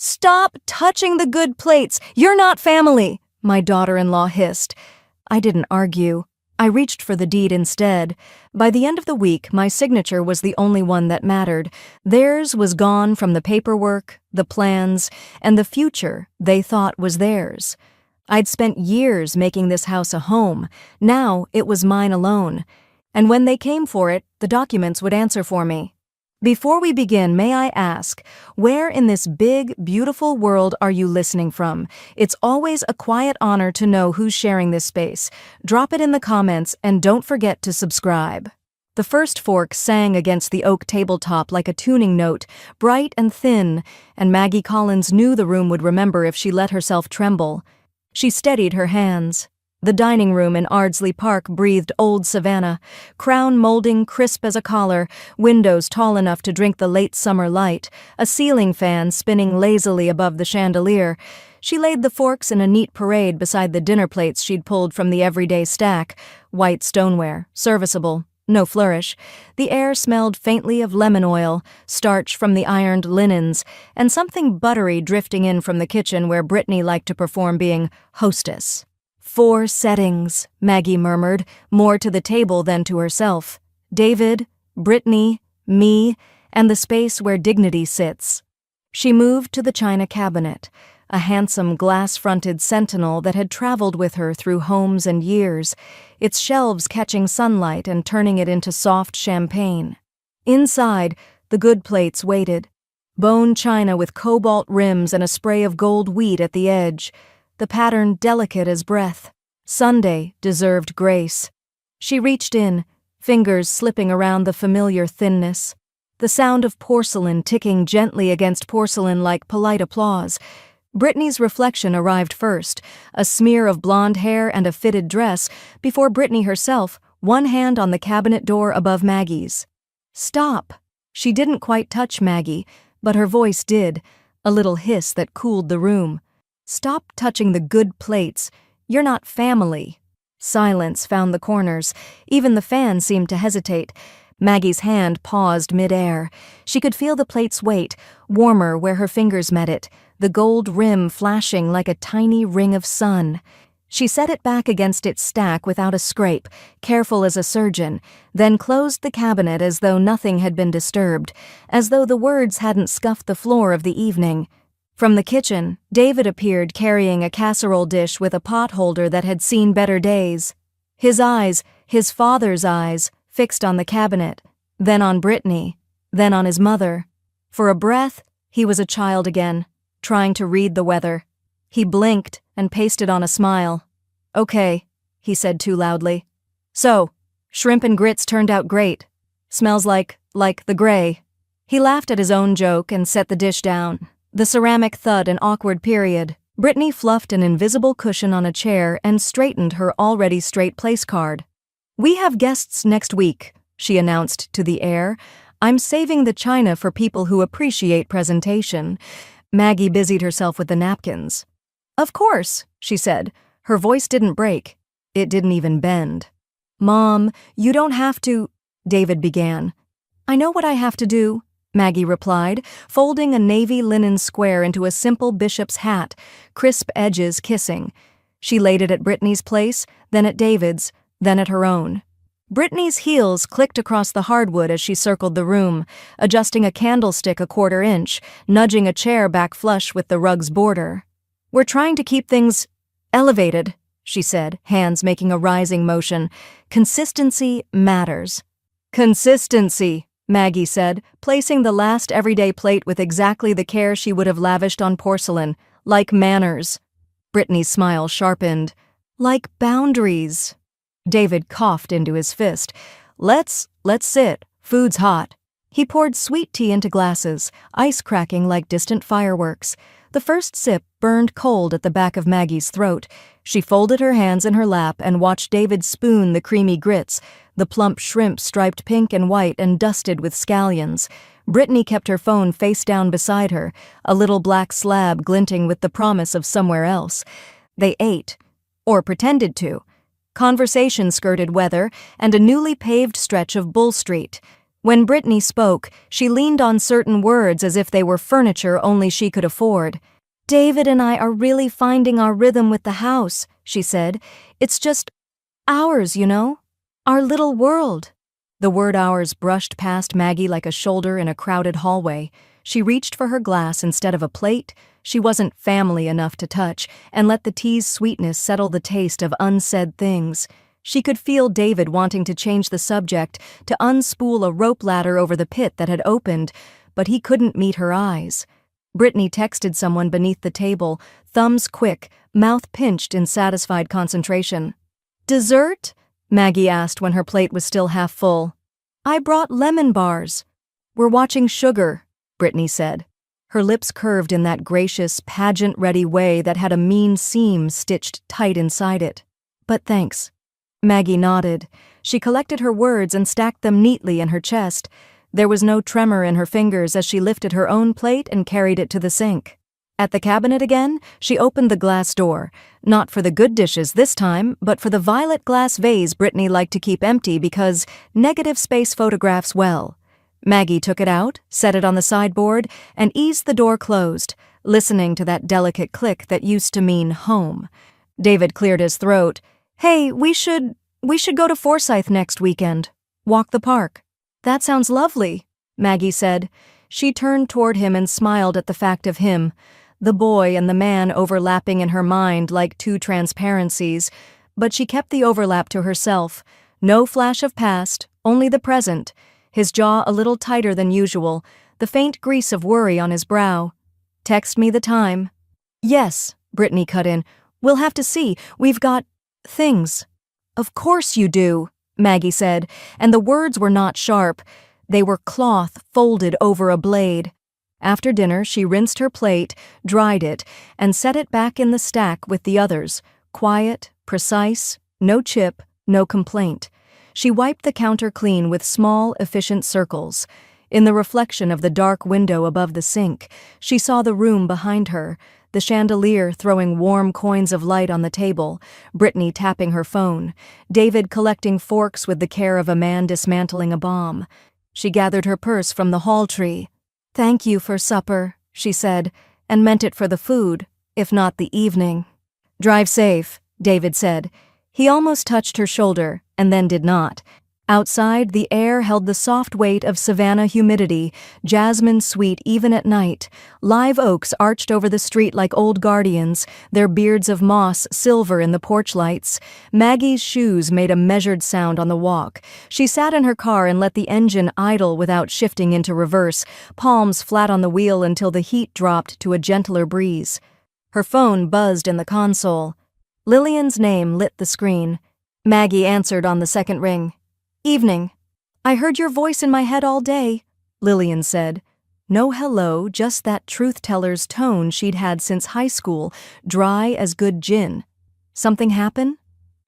"Stop touching the good plates! You're not family!" my daughter-in-law hissed. I didn't argue. I reached for the deed instead. By the end of the week, my signature was the only one that mattered. Theirs was gone from the paperwork, the plans, and the future they thought was theirs. I'd spent years making this house a home. Now it was mine alone. And when they came for it, the documents would answer for me. Before we begin, may I ask, where in this big, beautiful world are you listening from? It's always a quiet honor to know who's sharing this space. Drop it in the comments and don't forget to subscribe. The first fork sang against the oak tabletop like a tuning note, bright and thin, and Maggie Collins knew the room would remember if she let herself tremble. She steadied her hands. The dining room in Ardsley Park breathed old Savannah, crown molding crisp as a collar, windows tall enough to drink the late summer light, a ceiling fan spinning lazily above the chandelier. She laid the forks in a neat parade beside the dinner plates she'd pulled from the everyday stack, white stoneware, serviceable, no flourish. The air smelled faintly of lemon oil, starch from the ironed linens, and something buttery drifting in from the kitchen where Brittany liked to perform being hostess. 4 settings, Maggie murmured, more to the table than to herself. David, Brittany, me, and the space where dignity sits. She moved to the china cabinet, a handsome glass-fronted sentinel that had traveled with her through homes and years, its shelves catching sunlight and turning it into soft champagne. Inside, the good plates waited. Bone china with cobalt rims and a spray of gold wheat at the edge, the pattern delicate as breath. Sunday deserved grace. She reached in, fingers slipping around the familiar thinness. The sound of porcelain ticking gently against porcelain like polite applause. Brittany's reflection arrived first, a smear of blonde hair and a fitted dress, before Brittany herself, one hand on the cabinet door above Maggie's. "Stop!" She didn't quite touch Maggie, but her voice did, a little hiss that cooled the room. "Stop touching the good plates. You're not family." Silence found the corners. Even the fan seemed to hesitate. Maggie's hand paused mid-air. She could feel the plate's weight, warmer where her fingers met it, the gold rim flashing like a tiny ring of sun. She set it back against its stack without a scrape, careful as a surgeon, then closed the cabinet as though nothing had been disturbed, as though the words hadn't scuffed the floor of the evening. From the kitchen, David appeared carrying a casserole dish with a pot holder that had seen better days. His eyes, his father's eyes, fixed on the cabinet, then on Brittany, then on his mother. For a breath, he was a child again, trying to read the weather. He blinked and pasted on a smile. "Okay," he said too loudly. "So, shrimp and grits turned out great. Smells like the gray." He laughed at his own joke and set the dish down. The ceramic thud an awkward period. Brittany fluffed an invisible cushion on a chair and straightened her already straight place card. "We have guests next week," she announced to the air. "I'm saving the china for people who appreciate presentation." Maggie busied herself with the napkins. "Of course," she said. Her voice didn't break. It didn't even bend. "Mom, you don't have to," David began. "I know what I have to do," Maggie replied, folding a navy linen square into a simple bishop's hat, crisp edges kissing. She laid it at Brittany's place, then at David's, then at her own. Brittany's heels clicked across the hardwood as she circled the room, adjusting a candlestick a quarter inch, nudging a chair back flush with the rug's border. "We're trying to keep things elevated," she said, hands making a rising motion. "Consistency matters." "Consistency," Maggie said, placing the last everyday plate with exactly the care she would have lavished on porcelain, like manners. Brittany's smile sharpened. "Like boundaries." David coughed into his fist. Let's sit. Food's hot." He poured sweet tea into glasses, ice cracking like distant fireworks. The first sip burned cold at the back of Maggie's throat. She folded her hands in her lap and watched David spoon the creamy grits, the plump shrimp striped pink and white and dusted with scallions. Brittany kept her phone face down beside her, a little black slab glinting with the promise of somewhere else. They ate, or pretended to. Conversation skirted weather and a newly paved stretch of Bull Street. When Brittany spoke, she leaned on certain words as if they were furniture only she could afford. "David and I are really finding our rhythm with the house," she said. "It's just ours, you know? Our little world." The word ours brushed past Maggie like a shoulder in a crowded hallway. She reached for her glass instead of a plate. She wasn't family enough to touch, and let the tea's sweetness settle the taste of unsaid things. She could feel David wanting to change the subject, to unspool a rope ladder over the pit that had opened, but he couldn't meet her eyes. Brittany texted someone beneath the table, thumbs quick, mouth pinched in satisfied concentration. "Dessert?" Maggie asked when her plate was still half full. "I brought lemon bars." "We're watching Sugar," Brittany said. Her lips curved in that gracious, pageant-ready way that had a mean seam stitched tight inside it. "But thanks." Maggie nodded. She collected her words and stacked them neatly in her chest. There was no tremor in her fingers as she lifted her own plate and carried it to the sink. At the cabinet again, she opened the glass door, not for the good dishes this time, but for the violet glass vase Brittany liked to keep empty because negative space photographs well. Maggie took it out, set it on the sideboard, and eased the door closed, listening to that delicate click that used to mean home. David cleared his throat. "Hey, we should go to Forsyth next weekend. Walk the park." "That sounds lovely," Maggie said. She turned toward him and smiled at the fact of him, the boy and the man overlapping in her mind like two transparencies, but she kept the overlap to herself. No flash of past, only the present, his jaw a little tighter than usual, the faint grease of worry on his brow. "Text me the time." "Yes," Brittany cut in. "We'll have to see. We've got things." "Of course you do," Maggie said, and the words were not sharp. They were cloth folded over a blade. After dinner, she rinsed her plate, dried it, and set it back in the stack with the others, quiet, precise, no chip, no complaint. She wiped the counter clean with small, efficient circles. In the reflection of the dark window above the sink, she saw the room behind her, the chandelier throwing warm coins of light on the table, Brittany tapping her phone, David collecting forks with the care of a man dismantling a bomb. She gathered her purse from the hall tree. "Thank you for supper," she said, and meant it for the food, if not the evening. "Drive safe," David said. He almost touched her shoulder, and then did not. Outside, the air held the soft weight of savanna humidity, jasmine sweet even at night. Live oaks arched over the street like old guardians, their beards of moss silver in the porch lights. Maggie's shoes made a measured sound on the walk. She sat in her car and let the engine idle without shifting into reverse, palms flat on the wheel until the heat dropped to a gentler breeze. Her phone buzzed in the console. Lillian's name lit the screen. Maggie answered on the second ring. "Evening. I heard your voice in my head all day," Lillian said. No hello, just that truth-teller's tone she'd had since high school, dry as good gin. "Something happen?"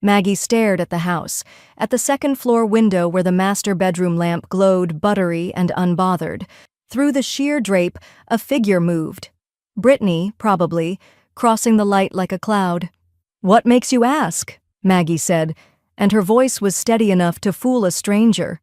Maggie stared at the house, at the second-floor window where the master bedroom lamp glowed buttery and unbothered. Through the sheer drape, a figure moved. Brittany, probably, crossing the light like a cloud. "What makes you ask?" Maggie said, and her voice was steady enough to fool a stranger.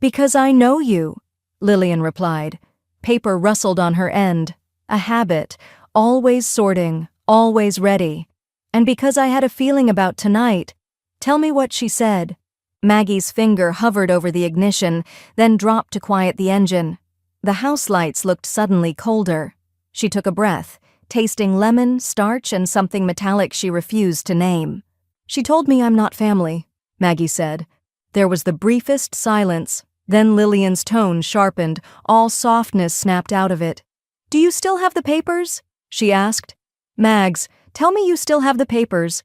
"Because I know you," Lillian replied. Paper rustled on her end. A habit, always sorting, always ready. "And because I had a feeling about tonight." "Tell me what she said." Maggie's finger hovered over the ignition, then dropped to quiet the engine. The house lights looked suddenly colder. She took a breath, tasting lemon, starch, and something metallic she refused to name. "She told me I'm not family," Maggie said. There was the briefest silence, then Lillian's tone sharpened, all softness snapped out of it. "Do you still have the papers?" she asked. "Mags, tell me you still have the papers."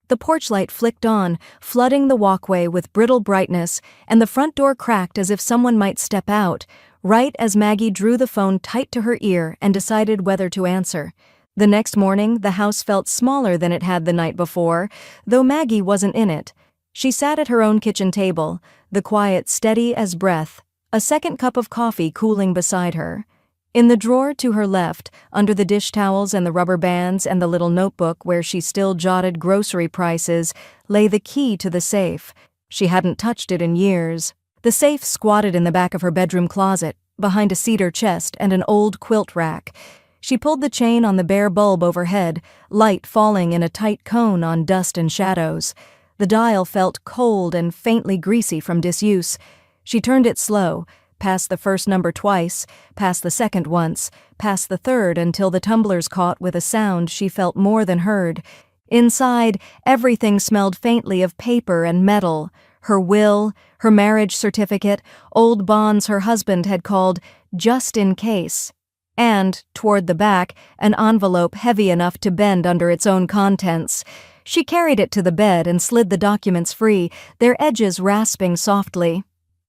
The porch light flicked on, flooding the walkway with brittle brightness, and the front door cracked as if someone might step out, right as Maggie drew the phone tight to her ear and decided whether to answer. The next morning, the house felt smaller than it had the night before, though Maggie wasn't in it. She sat at her own kitchen table, the quiet steady as breath, a second cup of coffee cooling beside her. In the drawer to her left, under the dish towels and the rubber bands and the little notebook where she still jotted grocery prices, lay the key to the safe. She hadn't touched it in years. The safe squatted in the back of her bedroom closet, behind a cedar chest and an old quilt rack. She pulled the chain on the bare bulb overhead, light falling in a tight cone on dust and shadows. The dial felt cold and faintly greasy from disuse. She turned it slow, past the first number twice, past the second once, past the third until the tumblers caught with a sound she felt more than heard. Inside, everything smelled faintly of paper and metal. Her will, her marriage certificate, old bonds her husband had called just in case. And, toward the back, an envelope heavy enough to bend under its own contents. She carried it to the bed and slid the documents free, their edges rasping softly.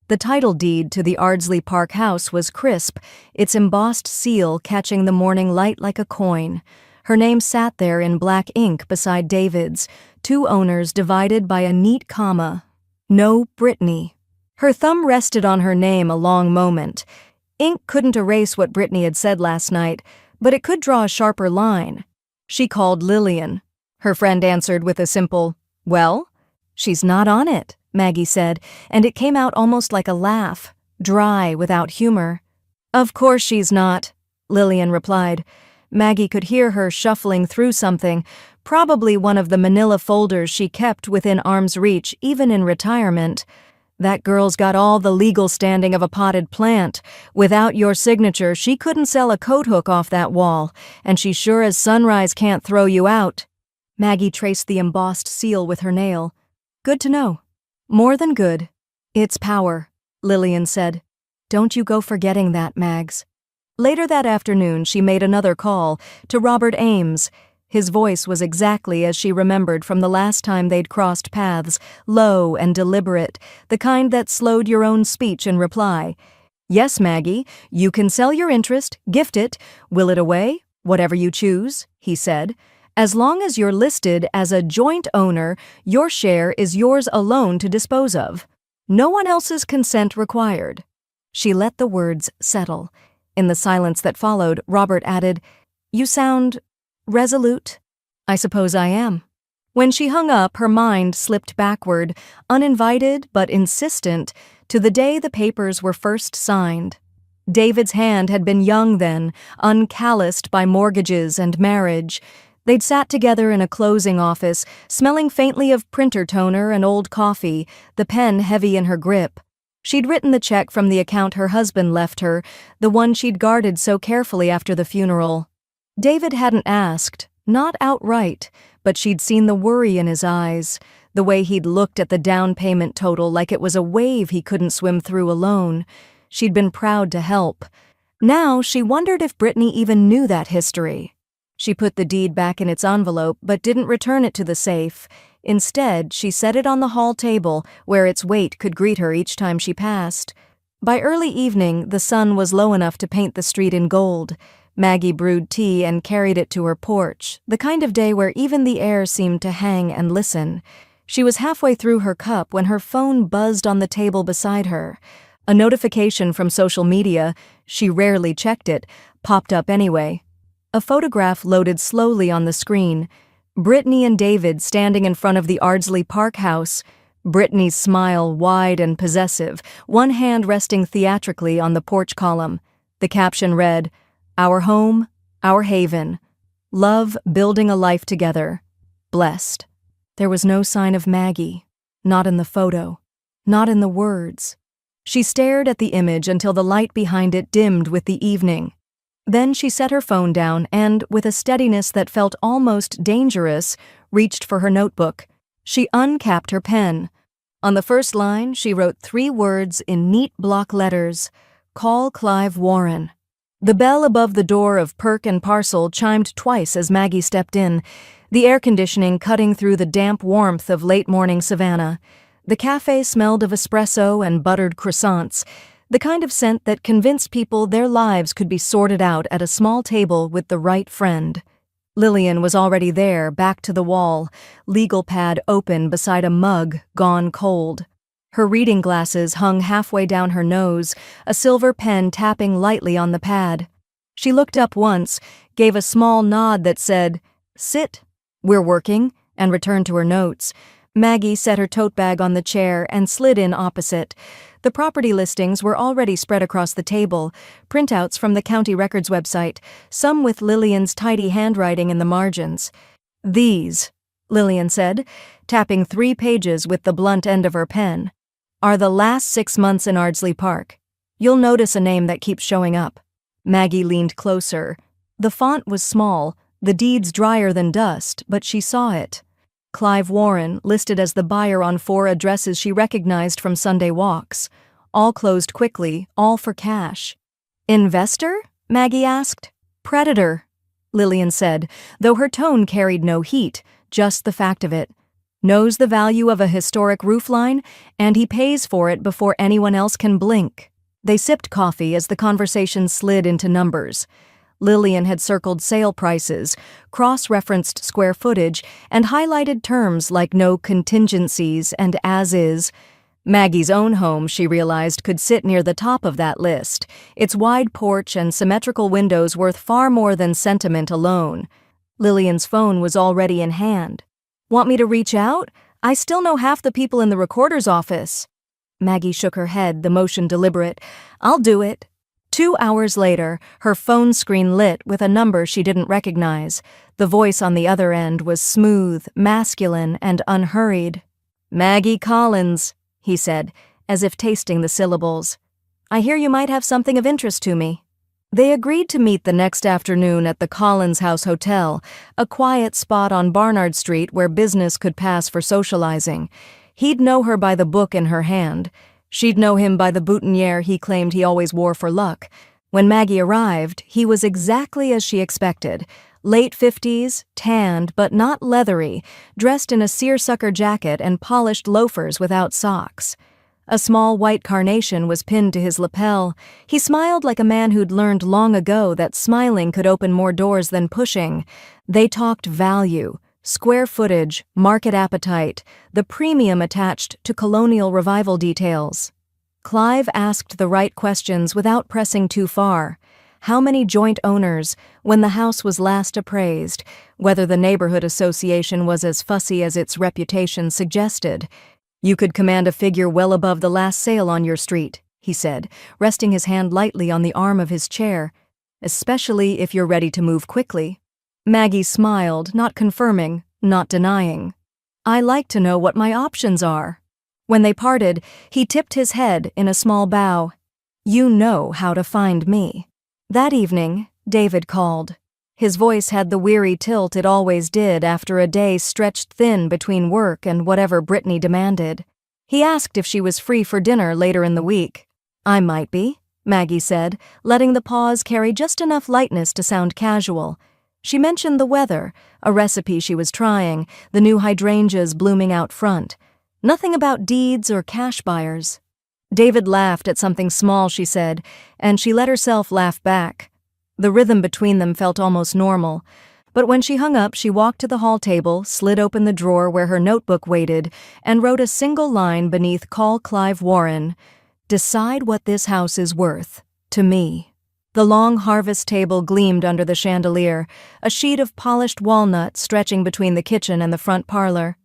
The title deed to the Ardsley Park house was crisp, its embossed seal catching the morning light like a coin. Her name sat there in black ink beside David's, two owners divided by a neat comma. No Brittany. Her thumb rested on her name a long moment. Ink couldn't erase what Brittany had said last night, but it could draw a sharper line. She called Lillian. Her friend answered with a simple, "Well?" "She's not on it," Maggie said, and it came out almost like a laugh, dry, without humor. "Of course she's not," Lillian replied. Maggie could hear her shuffling through something, probably one of the manila folders she kept within arm's reach even in retirement. "That girl's got all the legal standing of a potted plant. Without your signature, she couldn't sell a coat hook off that wall, and she sure as sunrise can't throw you out." Maggie traced the embossed seal with her nail. "Good to know." "More than good. It's power," Lillian said. "Don't you go forgetting that, Mags." Later that afternoon, she made another call, to Robert Ames. His voice was exactly as she remembered from the last time they'd crossed paths, low and deliberate, the kind that slowed your own speech in reply. "Yes, Maggie, you can sell your interest, gift it, will it away, whatever you choose," he said. "As long as you're listed as a joint owner, your share is yours alone to dispose of. No one else's consent required." She let the words settle. In the silence that followed, Robert added, "You sound resolute." "I suppose I am." When she hung up, her mind slipped backward, uninvited but insistent, to the day the papers were first signed. David's hand had been young then, uncalloused by mortgages and marriage. They'd sat together in a closing office, smelling faintly of printer toner and old coffee, the pen heavy in her grip. She'd written the check from the account her husband left her, the one she'd guarded so carefully after the funeral. David hadn't asked, not outright, but she'd seen the worry in his eyes, the way he'd looked at the down payment total like it was a wave he couldn't swim through alone. She'd been proud to help. Now she wondered if Brittany even knew that history. She put the deed back in its envelope but didn't return it to the safe. Instead, she set it on the hall table where its weight could greet her each time she passed. By early evening, the sun was low enough to paint the street in gold. Maggie brewed tea and carried it to her porch, the kind of day where even the air seemed to hang and listen. She was halfway through her cup when her phone buzzed on the table beside her. A notification from social media, she rarely checked it, popped up anyway. A photograph loaded slowly on the screen. Brittany and David standing in front of the Ardsley Park house, Brittany's smile wide and possessive, one hand resting theatrically on the porch column. The caption read, "Our home, our haven. Love building a life together. Blessed." There was no sign of Maggie, not in the photo, not in the words. She stared at the image until the light behind it dimmed with the evening. Then she set her phone down and, with a steadiness that felt almost dangerous, reached for her notebook. She uncapped her pen. On the first line, she wrote 3 words in neat block letters, "Call Clive Warren." The bell above the door of Perk and Parcel chimed twice as Maggie stepped in, the air conditioning cutting through the damp warmth of late-morning Savannah. The cafe smelled of espresso and buttered croissants, the kind of scent that convinced people their lives could be sorted out at a small table with the right friend. Lillian was already there, back to the wall, legal pad open beside a mug gone cold. Her reading glasses hung halfway down her nose, a silver pen tapping lightly on the pad. She looked up once, gave a small nod that said, "Sit, we're working," and returned to her notes. Maggie set her tote bag on the chair and slid in opposite. The property listings were already spread across the table, printouts from the county records website, some with Lillian's tidy handwriting in the margins. "These," Lillian said, tapping 3 pages with the blunt end of her pen, "are the last 6 months in Ardsley Park. You'll notice a name that keeps showing up." Maggie leaned closer. The font was small, the deeds drier than dust, but she saw it. Clive Warren, listed as the buyer on 4 addresses she recognized from Sunday walks. All closed quickly, all for cash. "Investor?" Maggie asked. "Predator," Lillian said, though her tone carried no heat, just the fact of it. "Knows the value of a historic roofline, and he pays for it before anyone else can blink." They sipped coffee as the conversation slid into numbers. Lillian had circled sale prices, cross-referenced square footage, and highlighted terms like no contingencies and as is. Maggie's own home, she realized, could sit near the top of that list, its wide porch and symmetrical windows worth far more than sentiment alone. Lillian's phone was already in hand. "Want me to reach out? I still know half the people in the recorder's office." Maggie shook her head, the motion deliberate. "I'll do it." 2 hours later, her phone screen lit with a number she didn't recognize. The voice on the other end was smooth, masculine, and unhurried. "Maggie Collins," he said, as if tasting the syllables. "I hear you might have something of interest to me." They agreed to meet the next afternoon at the Collins House Hotel, a quiet spot on Barnard Street where business could pass for socializing. He'd know her by the book in her hand. She'd know him by the boutonniere he claimed he always wore for luck. When Maggie arrived, he was exactly as she expected. Late 50s, tanned but not leathery, dressed in a seersucker jacket and polished loafers without socks. A small white carnation was pinned to his lapel. He smiled like a man who'd learned long ago that smiling could open more doors than pushing. They talked value, square footage, market appetite, the premium attached to colonial revival details. Clive asked the right questions without pressing too far. How many joint owners, when the house was last appraised, whether the neighborhood association was as fussy as its reputation suggested. "You could command a figure well above the last sale on your street," he said, resting his hand lightly on the arm of his chair, "especially if you're ready to move quickly." Maggie smiled, not confirming, not denying. "I like to know what my options are." When they parted, he tipped his head in a small bow. "You know how to find me." That evening, David called. His voice had the weary tilt it always did after a day stretched thin between work and whatever Brittany demanded. He asked if she was free for dinner later in the week. "I might be," Maggie said, letting the pause carry just enough lightness to sound casual. She mentioned the weather, a recipe she was trying, the new hydrangeas blooming out front. Nothing about deeds or cash buyers. David laughed at something small she said, and she let herself laugh back. The rhythm between them felt almost normal. But when she hung up, she walked to the hall table, slid open the drawer where her notebook waited, and wrote a single line beneath "Call Clive Warren." "Decide what this house is worth. To me." The long harvest table gleamed under the chandelier, a sheet of polished walnut stretching between the kitchen and the front parlor.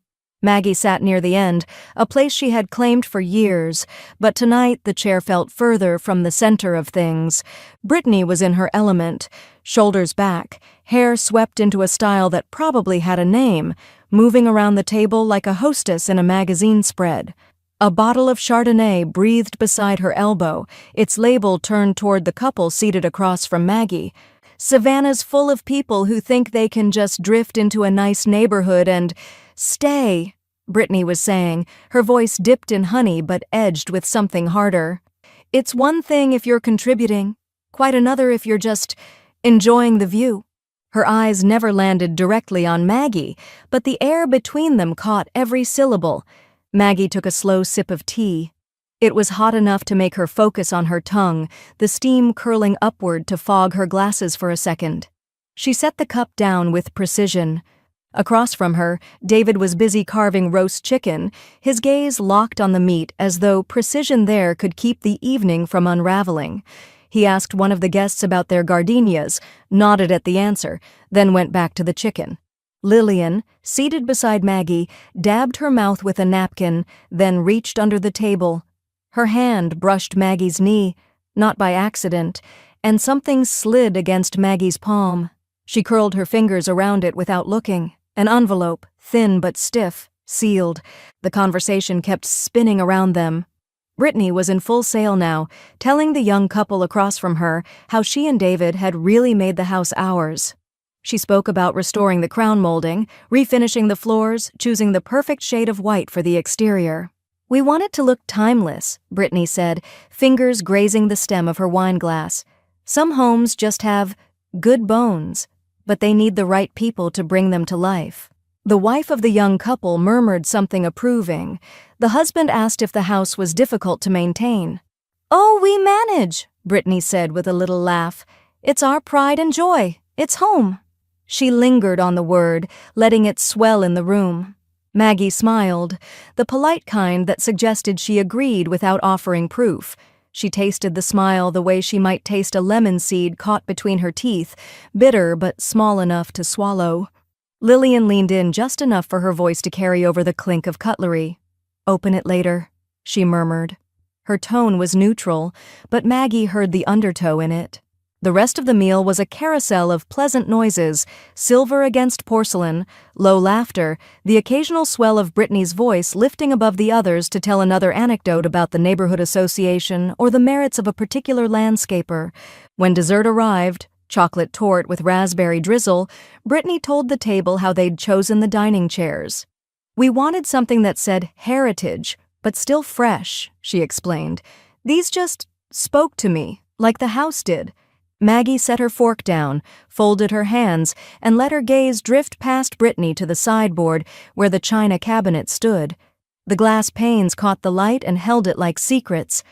Maggie sat near the end, a place she had claimed for years, but tonight the chair felt further from the center of things. Brittany was in her element, shoulders back, hair swept into a style that probably had a name, moving around the table like a hostess in a magazine spread. A bottle of Chardonnay breathed beside her elbow, its label turned toward the couple seated across from Maggie. "Savannah's full of people who think they can just drift into a nice neighborhood and stay," Brittany was saying, her voice dipped in honey but edged with something harder. "It's one thing if you're contributing, quite another if you're just enjoying the view." Her eyes never landed directly on Maggie, but the air between them caught every syllable. Maggie took a slow sip of tea. It was hot enough to make her focus on her tongue, the steam curling upward to fog her glasses for a second. She set the cup down with precision. Across from her, David was busy carving roast chicken, his gaze locked on the meat as though precision there could keep the evening from unraveling. He asked one of the guests about their gardenias, nodded at the answer, then went back to the chicken. Lillian, seated beside Maggie, dabbed her mouth with a napkin, then reached under the table. Her hand brushed Maggie's knee, not by accident, and something slid against Maggie's palm. She curled her fingers around it without looking. An envelope, thin but stiff, sealed. The conversation kept spinning around them. Brittany was in full sail now, telling the young couple across from her how she and David had really made the house ours. She spoke about restoring the crown molding, refinishing the floors, choosing the perfect shade of white for the exterior. "We want it to look timeless," Brittany said, fingers grazing the stem of her wine glass. "Some homes just have good bones, but they need the right people to bring them to life." The wife of the young couple murmured something approving. The husband asked if the house was difficult to maintain. "Oh, we manage," Brittany said with a little laugh. "It's our pride and joy. It's home." She lingered on the word, letting it swell in the room. Maggie smiled, the polite kind that suggested she agreed without offering proof. She tasted the smile the way she might taste a lemon seed caught between her teeth, bitter but small enough to swallow. Lillian leaned in just enough for her voice to carry over the clink of cutlery. "Open it later," she murmured. Her tone was neutral, but Maggie heard the undertow in it. The rest of the meal was a carousel of pleasant noises, silver against porcelain, low laughter, the occasional swell of Brittany's voice lifting above the others to tell another anecdote about the neighborhood association or the merits of a particular landscaper. When dessert arrived, chocolate torte with raspberry drizzle, Brittany told the table how they'd chosen the dining chairs. "We wanted something that said heritage, but still fresh," she explained. "These just spoke to me, like the house did." Maggie set her fork down, folded her hands, and let her gaze drift past Brittany to the sideboard where the china cabinet stood. The glass panes caught the light and held it like secrets.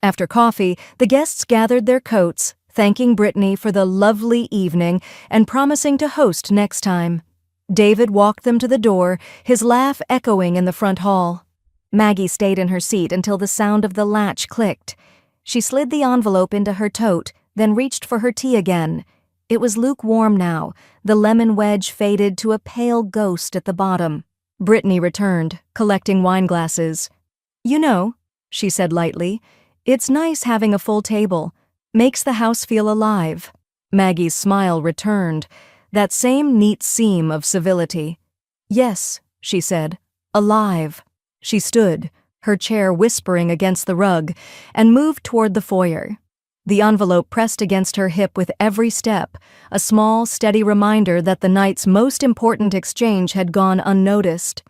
After coffee, the guests gathered their coats, thanking Brittany for the lovely evening and promising to host next time. David walked them to the door, his laugh echoing in the front hall. Maggie stayed in her seat until the sound of the latch clicked. She slid the envelope into her tote, then reached for her tea again. It was lukewarm now, the lemon wedge faded to a pale ghost at the bottom. Brittany returned, collecting wine glasses. "You know," she said lightly, "it's nice having a full table. Makes the house feel alive." Maggie's smile returned, that same neat seam of civility. "Yes," she said, "alive." She stood, her chair whispering against the rug, and moved toward the foyer. The envelope pressed against her hip with every step, a small, steady reminder that the night's most important exchange had gone unnoticed.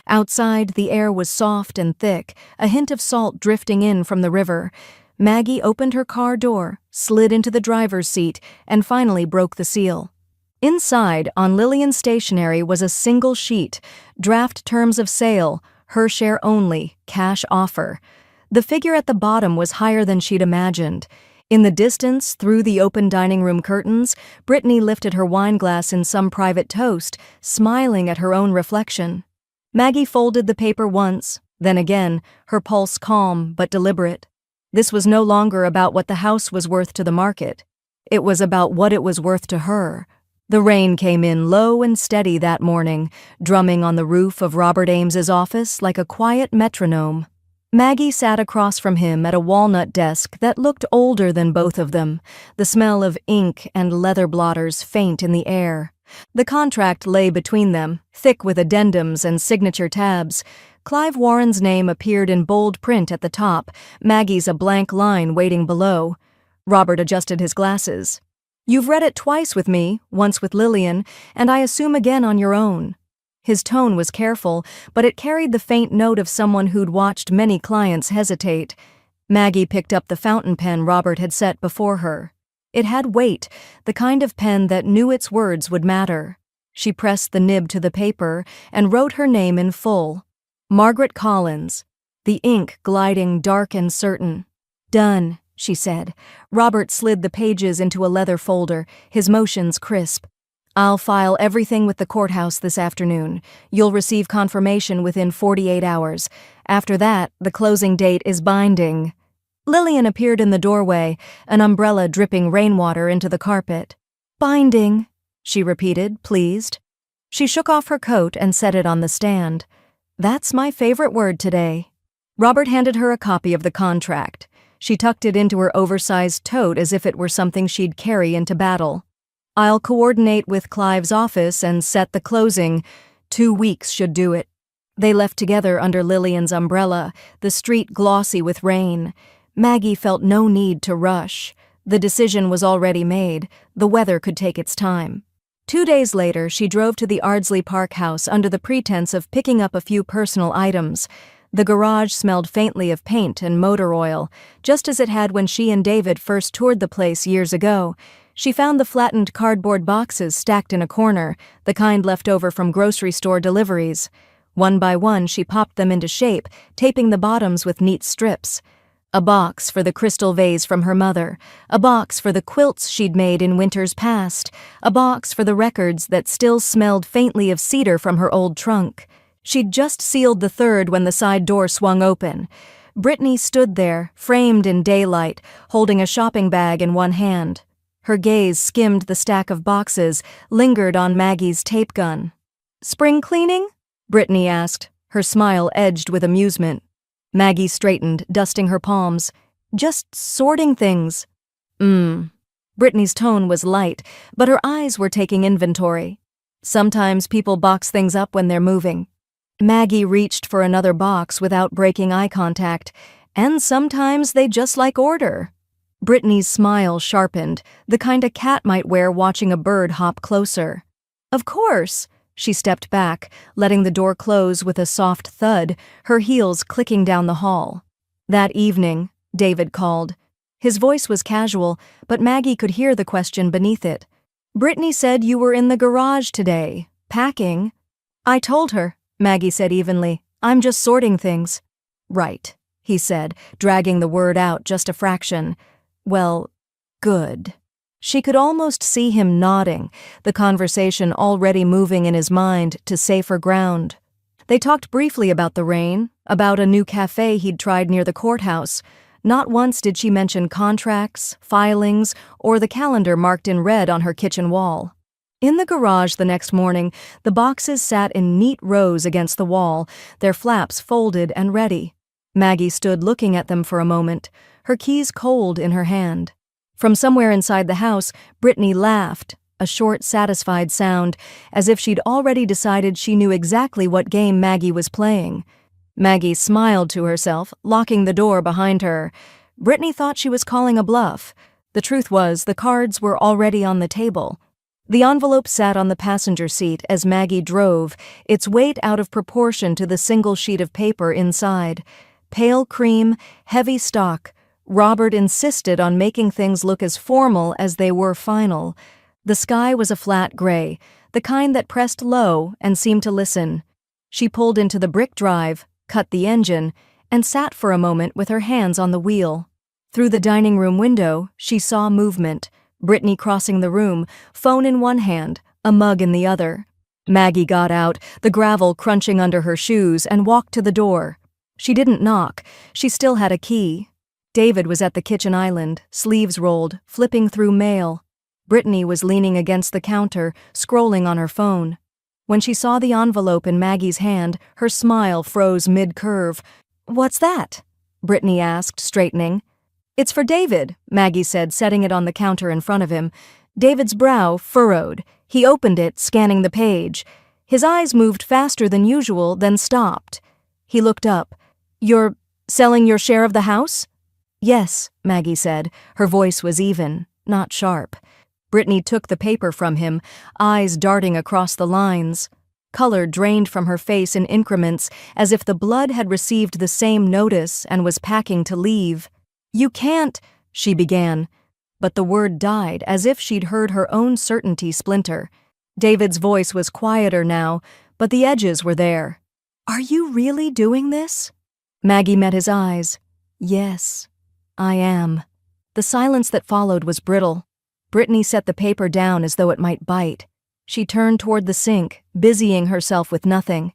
Outside, the air was soft and thick, a hint of salt drifting in from the river. Maggie opened her car door, slid into the driver's seat, and finally broke the seal. Inside, on Lillian's stationery, was a single sheet, draft terms of sale, her share only, cash offer. The figure at the bottom was higher than she'd imagined. In the distance, through the open dining room curtains, Brittany lifted her wine glass in some private toast, smiling at her own reflection. Maggie folded the paper once, then again, her pulse calm but deliberate. This was no longer about what the house was worth to the market. It was about what it was worth to her. The rain came in low and steady that morning, drumming on the roof of Robert Ames's office like a quiet metronome. Maggie sat across from him at a walnut desk that looked older than both of them, the smell of ink and leather blotters faint in the air. The contract lay between them, thick with addendums and signature tabs. Clive Warren's name appeared in bold print at the top, Maggie's a blank line waiting below. Robert adjusted his glasses. "You've read it twice with me, once with Lillian, and I assume again on your own." His tone was careful, but it carried the faint note of someone who'd watched many clients hesitate. Maggie picked up the fountain pen Robert had set before her. It had weight, the kind of pen that knew its words would matter. She pressed the nib to the paper and wrote her name in full. Margaret Collins, the ink gliding dark and certain. "Done," she said. Robert slid the pages into a leather folder, his motions crisp. "I'll file everything with the courthouse this afternoon. You'll receive confirmation within 48 hours. After that, the closing date is binding." Lillian appeared in the doorway, an umbrella dripping rainwater into the carpet. "Binding," she repeated, pleased. She shook off her coat and set it on the stand. "That's my favorite word today." Robert handed her a copy of the contract. She tucked it into her oversized tote as if it were something she'd carry into battle. "I'll coordinate with Clive's office and set the closing. 2 weeks should do it." They left together under Lillian's umbrella, the street glossy with rain. Maggie felt no need to rush. The decision was already made. The weather could take its time. 2 days later, she drove to the Ardsley Park house under the pretense of picking up a few personal items. The garage smelled faintly of paint and motor oil, just as it had when she and David first toured the place years ago. She found the flattened cardboard boxes stacked in a corner, the kind left over from grocery store deliveries. One by one, she popped them into shape, taping the bottoms with neat strips. A box for the crystal vase from her mother, a box for the quilts she'd made in winters past, a box for the records that still smelled faintly of cedar from her old trunk. She'd just sealed the third when the side door swung open. Brittany stood there, framed in daylight, holding a shopping bag in one hand. Her gaze skimmed the stack of boxes, lingered on Maggie's tape gun. "Spring cleaning?" Brittany asked, her smile edged with amusement. Maggie straightened, dusting her palms. "Just sorting things." Brittany's tone was light, but her eyes were taking inventory. "Sometimes people box things up when they're moving." Maggie reached for another box without breaking eye contact. "And sometimes they just like order." Brittany's smile sharpened, the kind a cat might wear watching a bird hop closer. "Of course." She stepped back, letting the door close with a soft thud, her heels clicking down the hall. "That evening," David called. His voice was casual, but Maggie could hear the question beneath it. "Brittany said you were in the garage today, packing." "I told her," Maggie said evenly. "I'm just sorting things." "Right," he said, dragging the word out just a fraction. "Well, good." She could almost see him nodding, the conversation already moving in his mind to safer ground. They talked briefly about the rain, about a new cafe he'd tried near the courthouse. Not once did she mention contracts, filings, or the calendar marked in red on her kitchen wall. In the garage the next morning, the boxes sat in neat rows against the wall, their flaps folded and ready. Maggie stood looking at them for a moment, her keys cold in her hand. From somewhere inside the house, Brittany laughed, a short, satisfied sound, as if she'd already decided she knew exactly what game Maggie was playing. Maggie smiled to herself, locking the door behind her. Brittany thought she was calling a bluff. The truth was, the cards were already on the table. The envelope sat on the passenger seat as Maggie drove, its weight out of proportion to the single sheet of paper inside. Pale cream, heavy stock. Robert insisted on making things look as formal as they were final. The sky was a flat gray, the kind that pressed low and seemed to listen. She pulled into the brick drive, cut the engine, and sat for a moment with her hands on the wheel. Through the dining room window, she saw movement. Brittany crossing the room, phone in one hand, a mug in the other. Maggie got out, the gravel crunching under her shoes, and walked to the door. She didn't knock. She still had a key. David was at the kitchen island, sleeves rolled, flipping through mail. Brittany was leaning against the counter, scrolling on her phone. When she saw the envelope in Maggie's hand, her smile froze mid-curve. "What's that?" Brittany asked, straightening. "It's for David," Maggie said, setting it on the counter in front of him. David's brow furrowed. He opened it, scanning the page. His eyes moved faster than usual, then stopped. He looked up. "You're selling your share of the house?" "Yes," Maggie said. Her voice was even, not sharp. Brittany took the paper from him, eyes darting across the lines. Color drained from her face in increments, as if the blood had received the same notice and was packing to leave. "You can't," she began, but the word died as if she'd heard her own certainty splinter. David's voice was quieter now, but the edges were there. "Are you really doing this?" Maggie met his eyes. "Yes, I am." The silence that followed was brittle. Brittany set the paper down as though it might bite. She turned toward the sink, busying herself with nothing.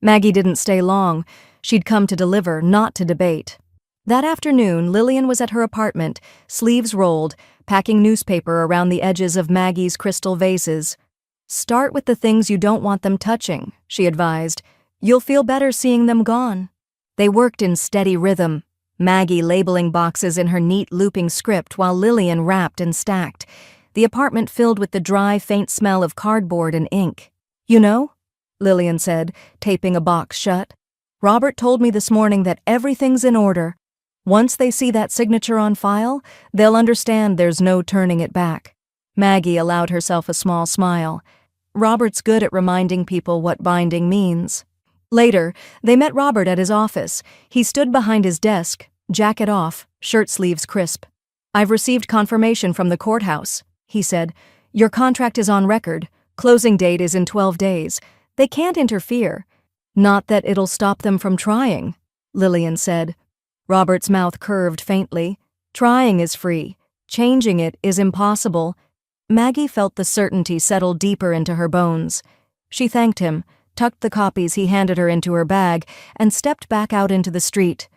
Maggie didn't stay long. She'd come to deliver, not to debate. That afternoon, Lillian was at her apartment, sleeves rolled, packing newspaper around the edges of Maggie's crystal vases. Start with the things you don't want them touching, she advised. You'll feel better seeing them gone. They worked in steady rhythm, Maggie labeling boxes in her neat looping script while Lillian wrapped and stacked, the apartment filled with the dry, faint smell of cardboard and ink. You know, Lillian said, taping a box shut, Robert told me this morning that everything's in order. Once they see that signature on file, they'll understand there's no turning it back. Maggie allowed herself a small smile. Robert's good at reminding people what binding means. Later, they met Robert at his office. He stood behind his desk, jacket off, shirt sleeves crisp. I've received confirmation from the courthouse, he said. Your contract is on record. Closing date is in 12 days. They can't interfere. Not that it'll stop them from trying, Lillian said. Robert's mouth curved faintly. Trying is free. Changing it is impossible. Maggie felt the certainty settle deeper into her bones. She thanked him, tucked the copies he handed her into her bag, and stepped back out into the street.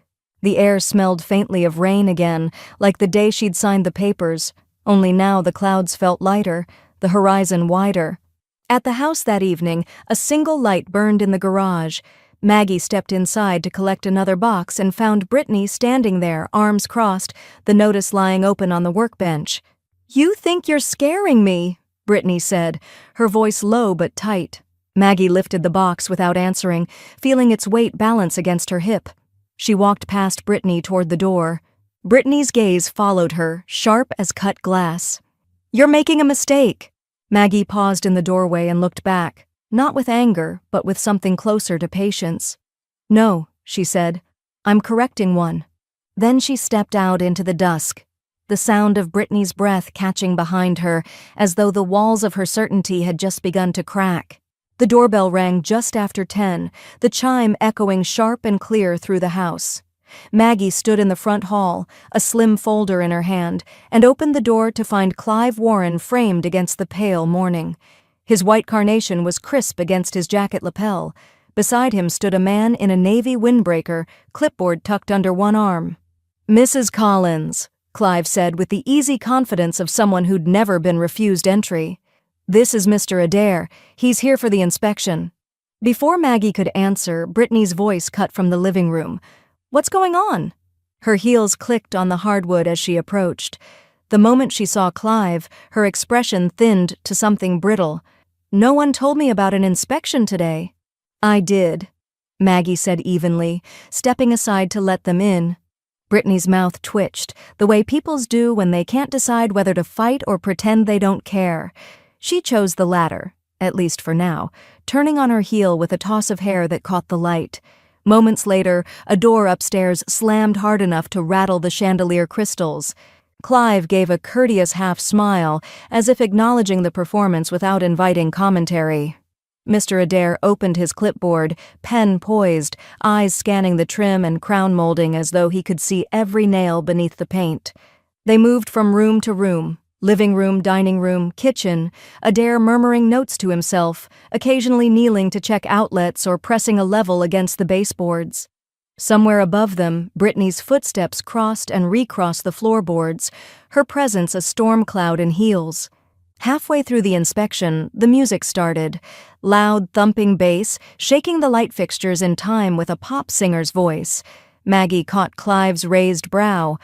The air smelled faintly of rain again, like the day she'd signed the papers, only now the clouds felt lighter, the horizon wider. At the house that evening, a single light burned in the garage. Maggie stepped inside to collect another box and found Brittany standing there, arms crossed, the notice lying open on the workbench. You think you're scaring me, Brittany said, her voice low but tight. Maggie lifted the box without answering, feeling its weight balance against her hip. She walked past Brittany toward the door. Brittany's gaze followed her, sharp as cut glass. You're making a mistake. Maggie paused in the doorway and looked back, not with anger, but with something closer to patience. No, she said, I'm correcting one. Then she stepped out into the dusk, the sound of Brittany's breath catching behind her, as though the walls of her certainty had just begun to crack. The doorbell rang just after 10, the chime echoing sharp and clear through the house. Maggie stood in the front hall, a slim folder in her hand, and opened the door to find Clive Warren framed against the pale morning. His white carnation was crisp against his jacket lapel. Beside him stood a man in a navy windbreaker, clipboard tucked under one arm. Mrs. Collins, Clive said with the easy confidence of someone who'd never been refused entry. This is Mr. Adair. He's here for the inspection. Before Maggie could answer, Brittany's voice cut from the living room. What's going on? Her heels clicked on the hardwood as she approached. The moment she saw Clive, her expression thinned to something brittle. No one told me about an inspection today. I did, Maggie said evenly, stepping aside to let them in. Brittany's mouth twitched, the way people's do when they can't decide whether to fight or pretend they don't care. She chose the latter, at least for now, turning on her heel with a toss of hair that caught the light. Moments later, a door upstairs slammed hard enough to rattle the chandelier crystals. Clive gave a courteous half-smile, as if acknowledging the performance without inviting commentary. Mr. Adair opened his clipboard, pen poised, eyes scanning the trim and crown molding as though he could see every nail beneath the paint. They moved from room to room, living room, dining room, kitchen, Adair murmuring notes to himself, occasionally kneeling to check outlets or pressing a level against the baseboards. Somewhere above them, Brittany's footsteps crossed and recrossed the floorboards, her presence a storm cloud in heels. Halfway through the inspection, the music started, loud, thumping bass, shaking the light fixtures in time with a pop singer's voice. Maggie caught Clive's raised brow.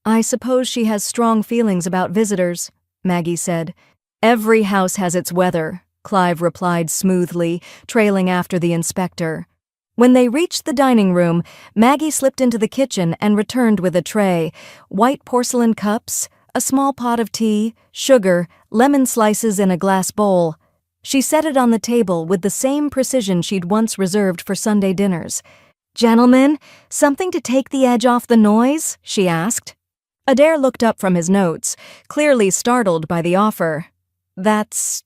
I suppose she has strong feelings about visitors, Maggie said. Every house has its weather, Clive replied smoothly, trailing after the inspector. When they reached the dining room, Maggie slipped into the kitchen and returned with a tray, white porcelain cups, a small pot of tea, sugar, lemon slices in a glass bowl. She set it on the table with the same precision she'd once reserved for Sunday dinners. Gentlemen, something to take the edge off the noise? She asked. Adair looked up from his notes, clearly startled by the offer. That's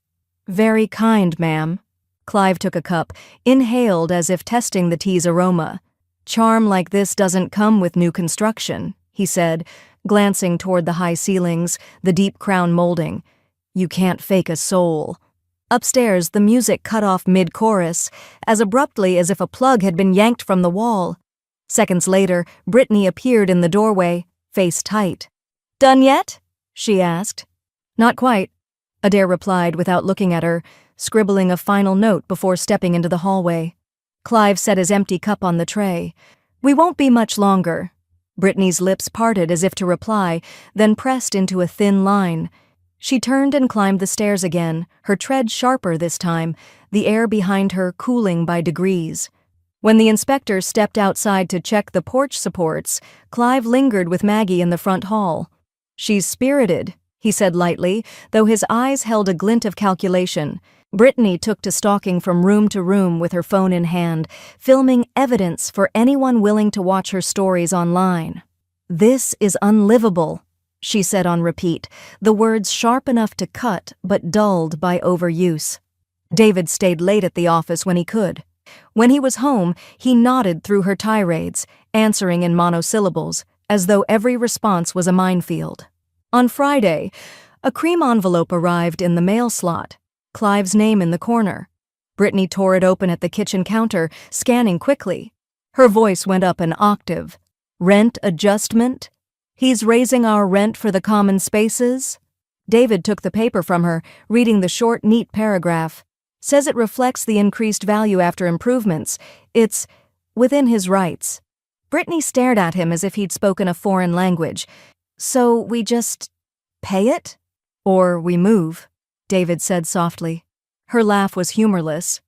very kind, ma'am. Clive took a cup, inhaled as if testing the tea's aroma. Charm like this doesn't come with new construction, he said, glancing toward the high ceilings, the deep crown molding. You can't fake a soul. Upstairs, the music cut off mid-chorus, as abruptly as if a plug had been yanked from the wall. Seconds later, Brittany appeared in the doorway, face tight. Done yet? She asked. Not quite, Adair replied without looking at her. scribbling a final note before stepping into the hallway. Clive set his empty cup on the tray. "We won't be much longer." Brittany's lips parted as if to reply, then pressed into a thin line. She turned and climbed the stairs again, her tread sharper this time, the air behind her cooling by degrees. When the inspector stepped outside to check the porch supports, Clive lingered with Maggie in the front hall. "She's spirited," he said lightly, though his eyes held a glint of calculation. Brittany took to stalking from room to room with her phone in hand, filming evidence for anyone willing to watch her stories online. "This is unlivable," she said on repeat, the words sharp enough to cut but dulled by overuse. David stayed late at the office when he could. When he was home, he nodded through her tirades, answering in monosyllables, as though every response was a minefield. On Friday, a cream envelope arrived in the mail slot, Clive's name in the corner. Brittany tore it open at the kitchen counter, scanning quickly. Her voice went up an octave. "Rent adjustment? He's raising our rent for the common spaces?" David took the paper from her, reading the short, neat paragraph. "Says it reflects the increased value after improvements. It's within his rights." Brittany stared at him as if he'd spoken a foreign language. "So we just pay it? Or we move?" David said softly. Her laugh was humorless.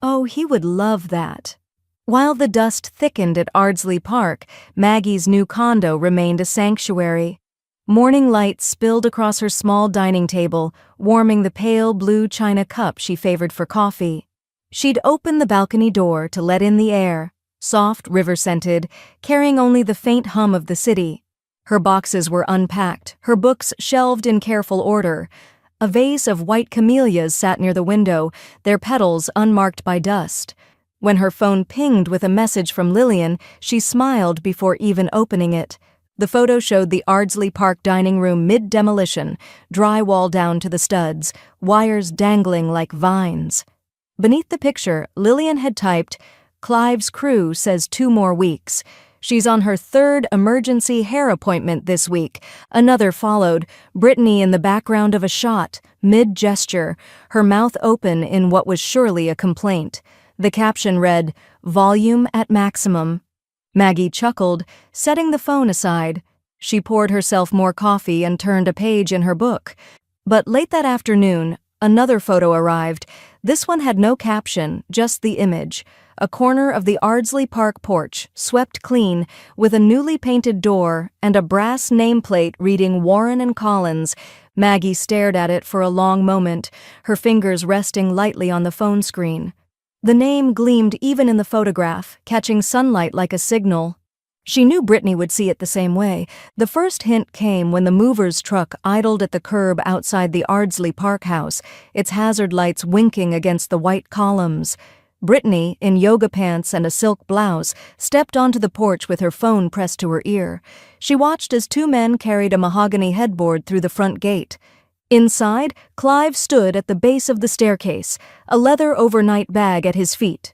"Oh, he would love that." While the dust thickened at Ardsley Park, Maggie's new condo remained a sanctuary. Morning light spilled across her small dining table, warming the pale blue china cup she favored for coffee. She'd opened the balcony door to let in the air, soft, river-scented, carrying only the faint hum of the city. Her boxes were unpacked, her books shelved in careful order. A vase of white camellias sat near the window, their petals unmarked by dust. When her phone pinged with a message from Lillian, she smiled before even opening it. The photo showed the Ardsley Park dining room mid-demolition, drywall down to the studs, wires dangling like vines. Beneath the picture, Lillian had typed, "Clive's crew says 2 more weeks. She's on her 3rd emergency hair appointment this week." Another followed, Brittany in the background of a shot, mid-gesture, her mouth open in what was surely a complaint. The caption read, "Volume at maximum." Maggie chuckled, setting the phone aside. She poured herself more coffee and turned a page in her book. But late that afternoon, another photo arrived. This one had no caption, just the image. A corner of the Ardsley Park porch, swept clean, with a newly painted door and a brass nameplate reading Warren and Collins. Maggie stared at it for a long moment, her fingers resting lightly on the phone screen. The name gleamed even in the photograph, catching sunlight like a signal. She knew Brittany would see it the same way. The first hint came when the mover's truck idled at the curb outside the Ardsley Park house, its hazard lights winking against the white columns. Brittany, in yoga pants and a silk blouse, stepped onto the porch with her phone pressed to her ear. She watched as 2 men carried a mahogany headboard through the front gate. Inside, Clive stood at the base of the staircase, a leather overnight bag at his feet.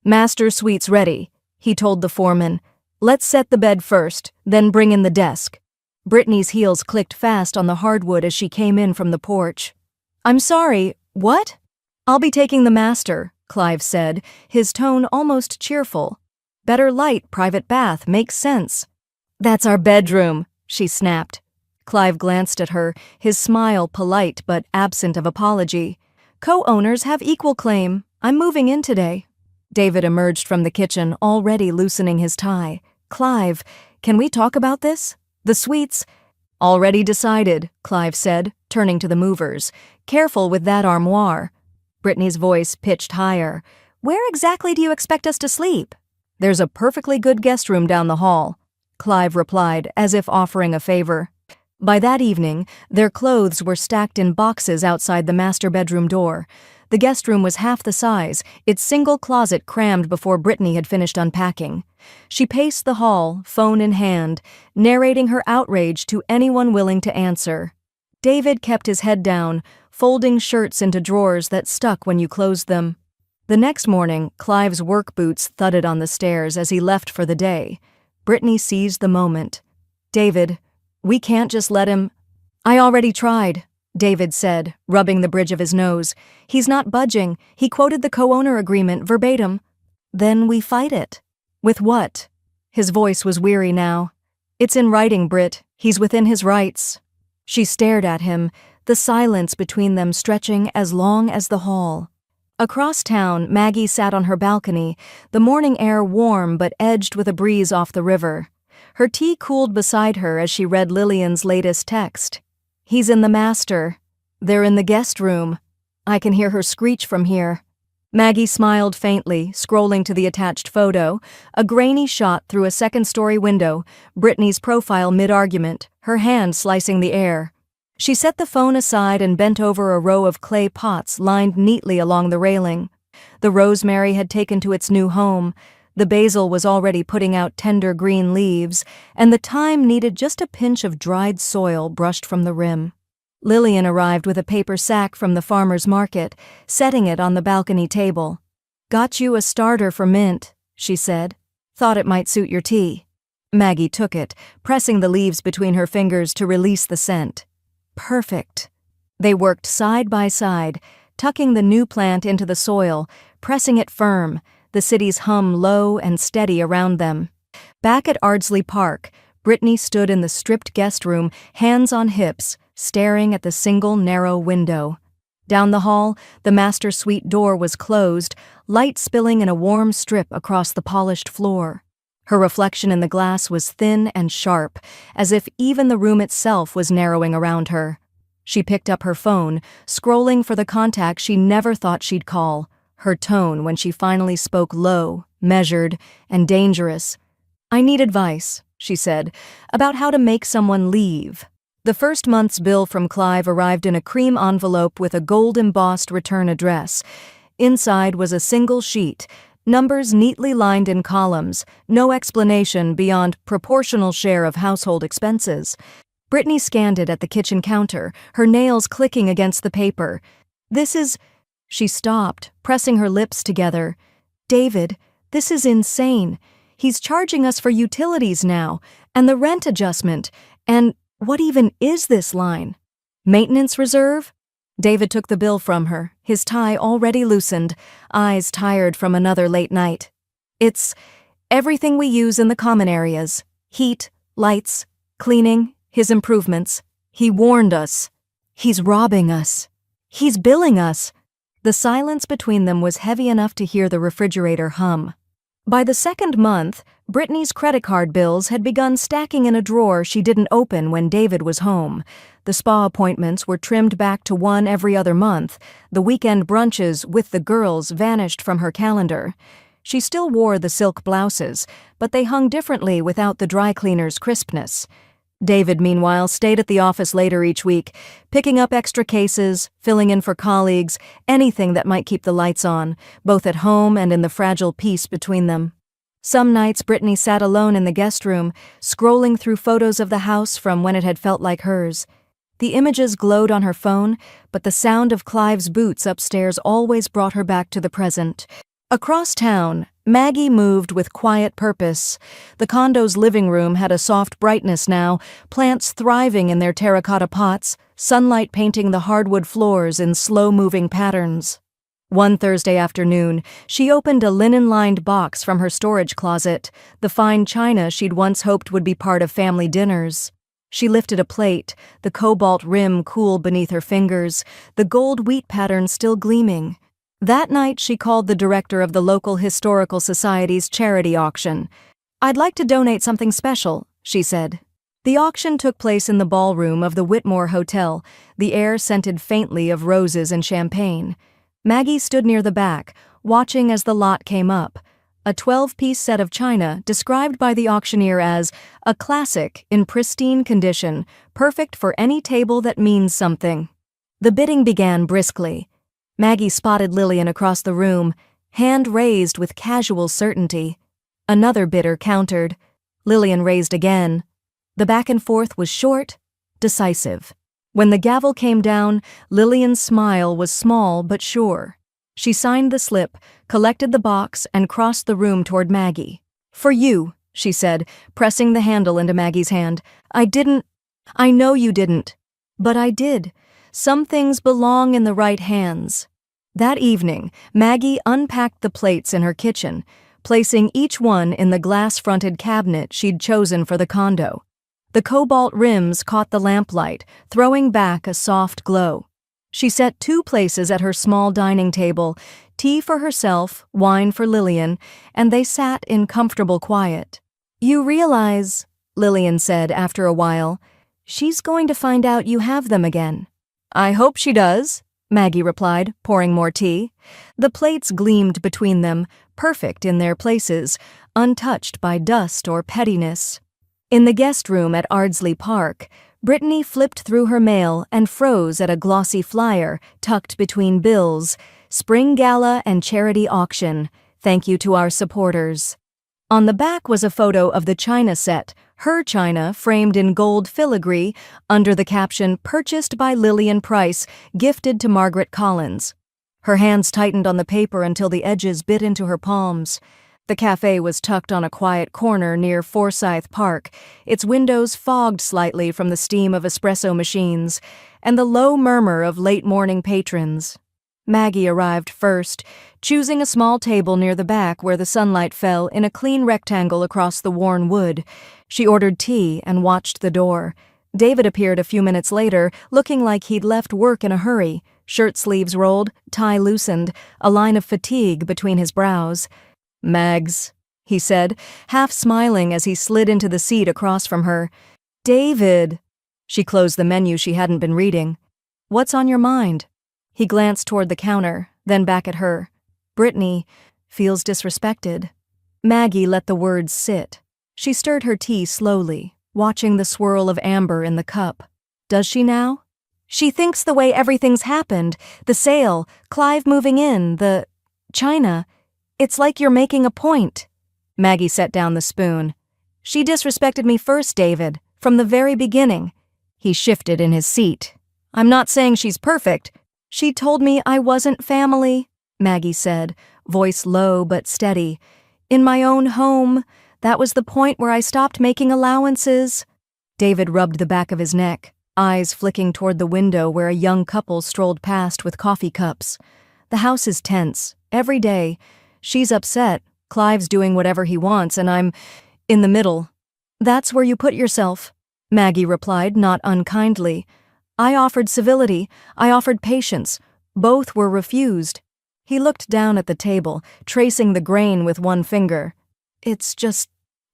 "Master suite's ready," he told the foreman. "Let's set the bed first, then bring in the desk." Brittany's heels clicked fast on the hardwood as she came in from the porch. "I'm sorry, what?" "I'll be taking the master," Clive said, his tone almost cheerful. "Better light, private bath, makes sense." "That's our bedroom," she snapped. Clive glanced at her, his smile polite but absent of apology. "Co-owners have equal claim. I'm moving in today." David emerged from the kitchen, already loosening his tie. "Clive, can we talk about this? The suites—" "Already decided," Clive said, turning to the movers. "Careful with that armoire." Brittany's voice pitched higher. "Where exactly do you expect us to sleep?" "There's a perfectly good guest room down the hall," Clive replied, as if offering a favor. By that evening, their clothes were stacked in boxes outside the master bedroom door. The guest room was half the size, its single closet crammed before Brittany had finished unpacking. She paced the hall, phone in hand, narrating her outrage to anyone willing to answer. David kept his head down, folding shirts into drawers that stuck when you closed them. The next morning, Clive's work boots thudded on the stairs as he left for the day. Brittany seized the moment. "David, we can't just let him—" "I already tried." David said, rubbing the bridge of his nose. He's not budging. He quoted the co-owner agreement verbatim. Then we fight it. With what? His voice was weary now. It's in writing, Britt. He's within his rights. She stared at him, the silence between them stretching as long as the hall. Across town, Maggie sat on her balcony, the morning air warm but edged with a breeze off the river. Her tea cooled beside her as she read Lillian's latest text. He's in the master. They're in the guest room. I can hear her screech from here. Maggie smiled faintly, scrolling to the attached photo, a grainy shot through a second-story window, Brittany's profile mid-argument, her hand slicing the air. She set the phone aside and bent over a row of clay pots lined neatly along the railing. The rosemary had taken to its new home, the basil was already putting out tender green leaves, and the thyme needed just a pinch of dried soil brushed from the rim. Lillian arrived with a paper sack from the farmer's market, setting it on the balcony table. "Got you a starter for mint," she said. "Thought it might suit your tea." Maggie took it, pressing the leaves between her fingers to release the scent. Perfect. They worked side by side, tucking the new plant into the soil, pressing it firm, the city's hum low and steady around them. Back at Ardsley Park, Brittany stood in the stripped guest room, hands on hips, staring at the single narrow window. Down the hall, the master suite door was closed, light spilling in a warm strip across the polished floor. Her reflection in the glass was thin and sharp, as if even the room itself was narrowing around her. She picked up her phone, scrolling for the contact she never thought she'd call, her tone when she finally spoke low, measured, and dangerous. "I need advice," she said, "about how to make someone leave." The first month's bill from Clive arrived in a cream envelope with a gold-embossed return address. Inside was a single sheet, numbers neatly lined in columns, no explanation beyond proportional share of household expenses. Brittany scanned it at the kitchen counter, her nails clicking against the paper. "This is—" She stopped, pressing her lips together. "David, this is insane. He's charging us for utilities now, and the rent adjustment, and what even is this line? Maintenance reserve?" David took the bill from her, his tie already loosened, eyes tired from another late night. "It's everything we use in the common areas. Heat, lights, cleaning, his improvements. He warned us. He's robbing us. He's billing us." The silence between them was heavy enough to hear the refrigerator hum. By the second month, Brittany's credit card bills had begun stacking in a drawer she didn't open when David was home. The spa appointments were trimmed back to one every other month. The weekend brunches with the girls vanished from her calendar. She still wore the silk blouses, but they hung differently without the dry cleaner's crispness. David, meanwhile, stayed at the office later each week, picking up extra cases, filling in for colleagues, anything that might keep the lights on, both at home and in the fragile peace between them. Some nights Brittany sat alone in the guest room, scrolling through photos of the house from when it had felt like hers. The images glowed on her phone, but the sound of Clive's boots upstairs always brought her back to the present. Across town, Maggie moved with quiet purpose. The condo's living room had a soft brightness now, plants thriving in their terracotta pots, sunlight painting the hardwood floors in slow-moving patterns. One Thursday afternoon, she opened a linen-lined box from her storage closet, the fine china she'd once hoped would be part of family dinners. She lifted a plate, the cobalt rim cool beneath her fingers, the gold wheat pattern still gleaming. That night she called the director of the local historical society's charity auction. "I'd like to donate something special," she said. The auction took place in the ballroom of the Whitmore Hotel, the air scented faintly of roses and champagne. Maggie stood near the back, watching as the lot came up. A 12-piece set of china described by the auctioneer as a classic in pristine condition, perfect for any table that means something. The bidding began briskly. Maggie spotted Lillian across the room, hand raised with casual certainty. Another bidder countered. Lillian raised again. The back and forth was short, decisive. When the gavel came down, Lillian's smile was small but sure. She signed the slip, collected the box, and crossed the room toward Maggie. "For you," she said, pressing the handle into Maggie's hand. I know you didn't. But I did. Some things belong in the right hands. That evening, Maggie unpacked the plates in her kitchen, placing each one in the glass-fronted cabinet she'd chosen for the condo. The cobalt rims caught the lamplight, throwing back a soft glow. She set 2 places at her small dining table, tea for herself, wine for Lillian, and they sat in comfortable quiet. "You realize," Lillian said after a while, "she's going to find out you have them again." "I hope she does," Maggie replied, pouring more tea. The plates gleamed between them, perfect in their places, untouched by dust or pettiness. In the guest room at Ardsley Park, Brittany flipped through her mail and froze at a glossy flyer tucked between bills, "Spring Gala and Charity Auction. Thank you to our supporters." On the back was a photo of the china set, her china framed in gold filigree, under the caption "Purchased by Lillian Price, gifted to Margaret Collins." Her hands tightened on the paper until the edges bit into her palms. The cafe was tucked on a quiet corner near Forsyth Park, its windows fogged slightly from the steam of espresso machines and the low murmur of late-morning patrons. Maggie arrived first, choosing a small table near the back where the sunlight fell in a clean rectangle across the worn wood. She ordered tea and watched the door. David appeared a few minutes later, looking like he'd left work in a hurry, shirt sleeves rolled, tie loosened, a line of fatigue between his brows. "Mags," he said, half smiling as he slid into the seat across from her. "David." She closed the menu she hadn't been reading. "What's on your mind?" He glanced toward the counter, then back at her. "Brittany feels disrespected." Maggie let the words sit. She stirred her tea slowly, watching the swirl of amber in the cup. "Does she now?" "She thinks the way everything's happened, the sale, Clive moving in, the China, it's like you're making a point." Maggie set down the spoon. "She disrespected me first, David, from the very beginning." He shifted in his seat. "I'm not saying she's perfect. She told me I wasn't family," Maggie said, voice low but steady. "In my own home. That was the point where I stopped making allowances." David rubbed the back of his neck, eyes flicking toward the window where a young couple strolled past with coffee cups. "The house is tense, every day. She's upset, Clive's doing whatever he wants, and I'm in the middle." "That's where you put yourself," Maggie replied, not unkindly. "I offered civility, I offered patience. Both were refused." He looked down at the table, tracing the grain with one finger. "It's just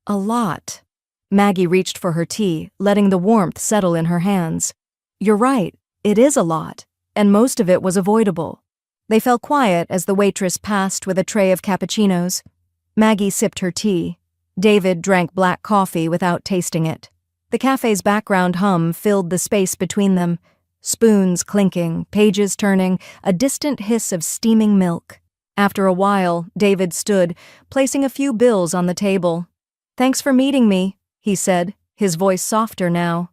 a lot." Maggie reached for her tea, letting the warmth settle in her hands. "You're right, it is a lot, and most of it was avoidable." They fell quiet as the waitress passed with a tray of cappuccinos. Maggie sipped her tea. David drank black coffee without tasting it. The cafe's background hum filled the space between them. Spoons clinking, pages turning, a distant hiss of steaming milk. After a while, David stood, placing a few bills on the table. "Thanks for meeting me," he said, his voice softer now.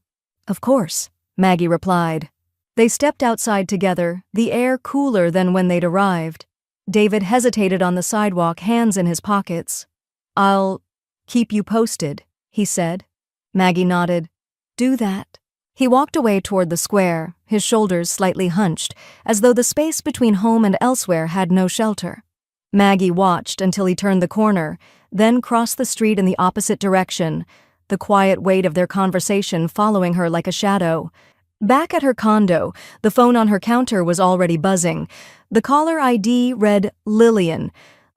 "Of course," Maggie replied. They stepped outside together, the air cooler than when they'd arrived. David hesitated on the sidewalk, hands in his pockets. "I'll keep you posted," he said. Maggie nodded. "Do that." He walked away toward the square, his shoulders slightly hunched, as though the space between home and elsewhere had no shelter. Maggie watched until he turned the corner, then crossed the street in the opposite direction, the quiet weight of their conversation following her like a shadow. Back at her condo, the phone on her counter was already buzzing. The caller ID read Lillian.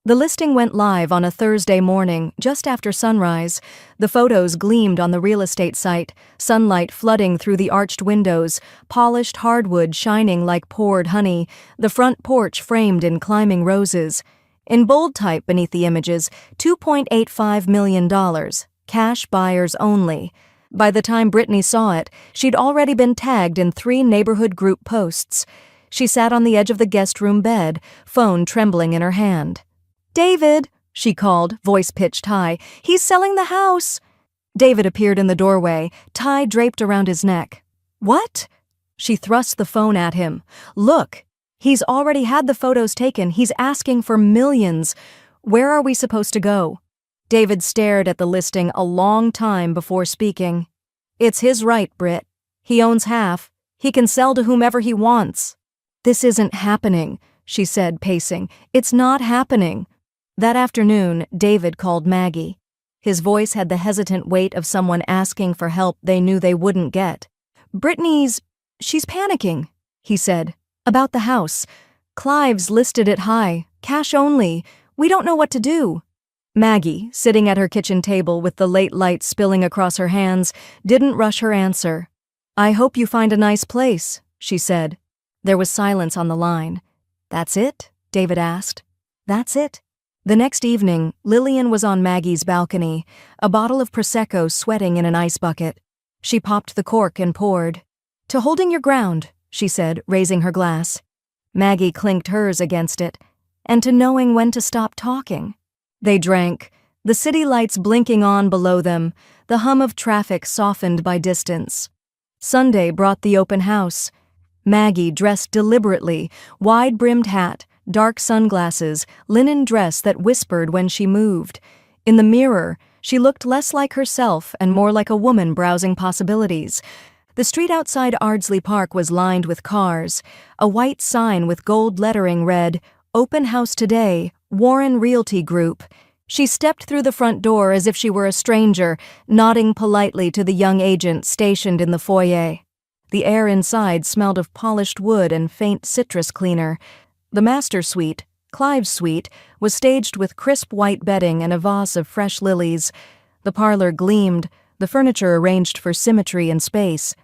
The listing went live on a Thursday morning, just after sunrise. The photos gleamed on the real estate site, sunlight flooding through the arched windows, polished hardwood shining like poured honey, the front porch framed in climbing roses. In bold type beneath the images, $2.85 million, cash buyers only. By the time Brittany saw it, she'd already been tagged in 3 neighborhood group posts. She sat on the edge of the guest room bed, phone trembling in her hand. "David," she called, voice pitched high, "he's selling the house." David appeared in the doorway, tie draped around his neck. "What?" She thrust the phone at him. "Look, he's already had the photos taken. He's asking for millions. Where are we supposed to go?" David stared at the listing a long time before speaking. "It's his right, Britt. He owns half. He can sell to whomever he wants." "This isn't happening," she said, pacing. "It's not happening." That afternoon, David called Maggie. His voice had the hesitant weight of someone asking for help they knew they wouldn't get. She's panicking," he said. "About the house. Clive's listed it high, cash only. We don't know what to do." Maggie, sitting at her kitchen table with the late light spilling across her hands, didn't rush her answer. "I hope you find a nice place," she said. There was silence on the line. "That's it?" David asked. "That's it." The next evening, Lillian was on Maggie's balcony, a bottle of Prosecco sweating in an ice bucket. She popped the cork and poured. "To holding your ground," she said, raising her glass. Maggie clinked hers against it. "And to knowing when to stop talking." They drank, the city lights blinking on below them, the hum of traffic softened by distance. Sunday brought the open house. Maggie, dressed deliberately, wide-brimmed hat, dark sunglasses, linen dress that whispered when she moved. In the mirror, she looked less like herself and more like a woman browsing possibilities. The street outside Ardsley Park was lined with cars. A white sign with gold lettering read, "Open House Today, Warren Realty Group." She stepped through the front door as if she were a stranger, nodding politely to the young agent stationed in the foyer. The air inside smelled of polished wood and faint citrus cleaner. The master suite, Clive's suite, was staged with crisp white bedding and a vase of fresh lilies. The parlor gleamed, the furniture arranged for symmetry and space.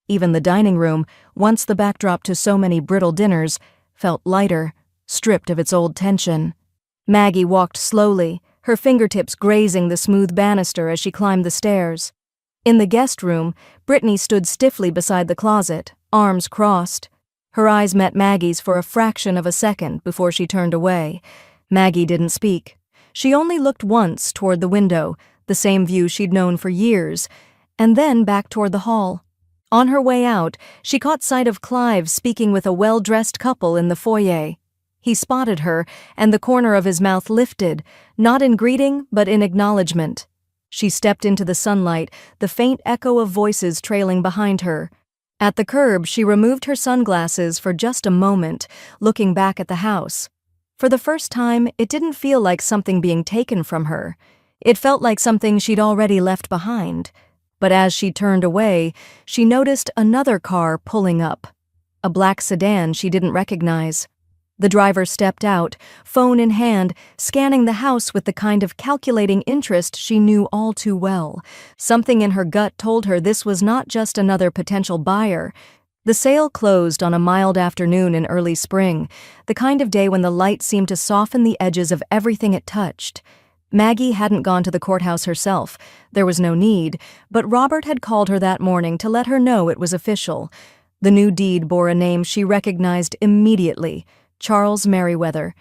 Even the dining room, once the backdrop to so many brittle dinners, felt lighter, stripped of its old tension. Maggie walked slowly, her fingertips grazing the smooth banister as she climbed the stairs. In the guest room, Brittany stood stiffly beside the closet, arms crossed. Her eyes met Maggie's for a fraction of a second before she turned away. Maggie didn't speak. She only looked once toward the window, the same view she'd known for years, and then back toward the hall. On her way out, she caught sight of Clive speaking with a well-dressed couple in the foyer. He spotted her, and the corner of his mouth lifted, not in greeting, but in acknowledgement. She stepped into the sunlight, the faint echo of voices trailing behind her. At the curb, she removed her sunglasses for just a moment, looking back at the house. For the first time, it didn't feel like something being taken from her. It felt like something she'd already left behind. But as she turned away, she noticed another car pulling up. A black sedan she didn't recognize. The driver stepped out, phone in hand, scanning the house with the kind of calculating interest she knew all too well. Something in her gut told her this was not just another potential buyer. The sale closed on a mild afternoon in early spring, the kind of day when the light seemed to soften the edges of everything it touched. Maggie hadn't gone to the courthouse herself. There was no need, but Robert had called her that morning to let her know it was official. The new deed bore a name she recognized immediately: Charles Merriweather.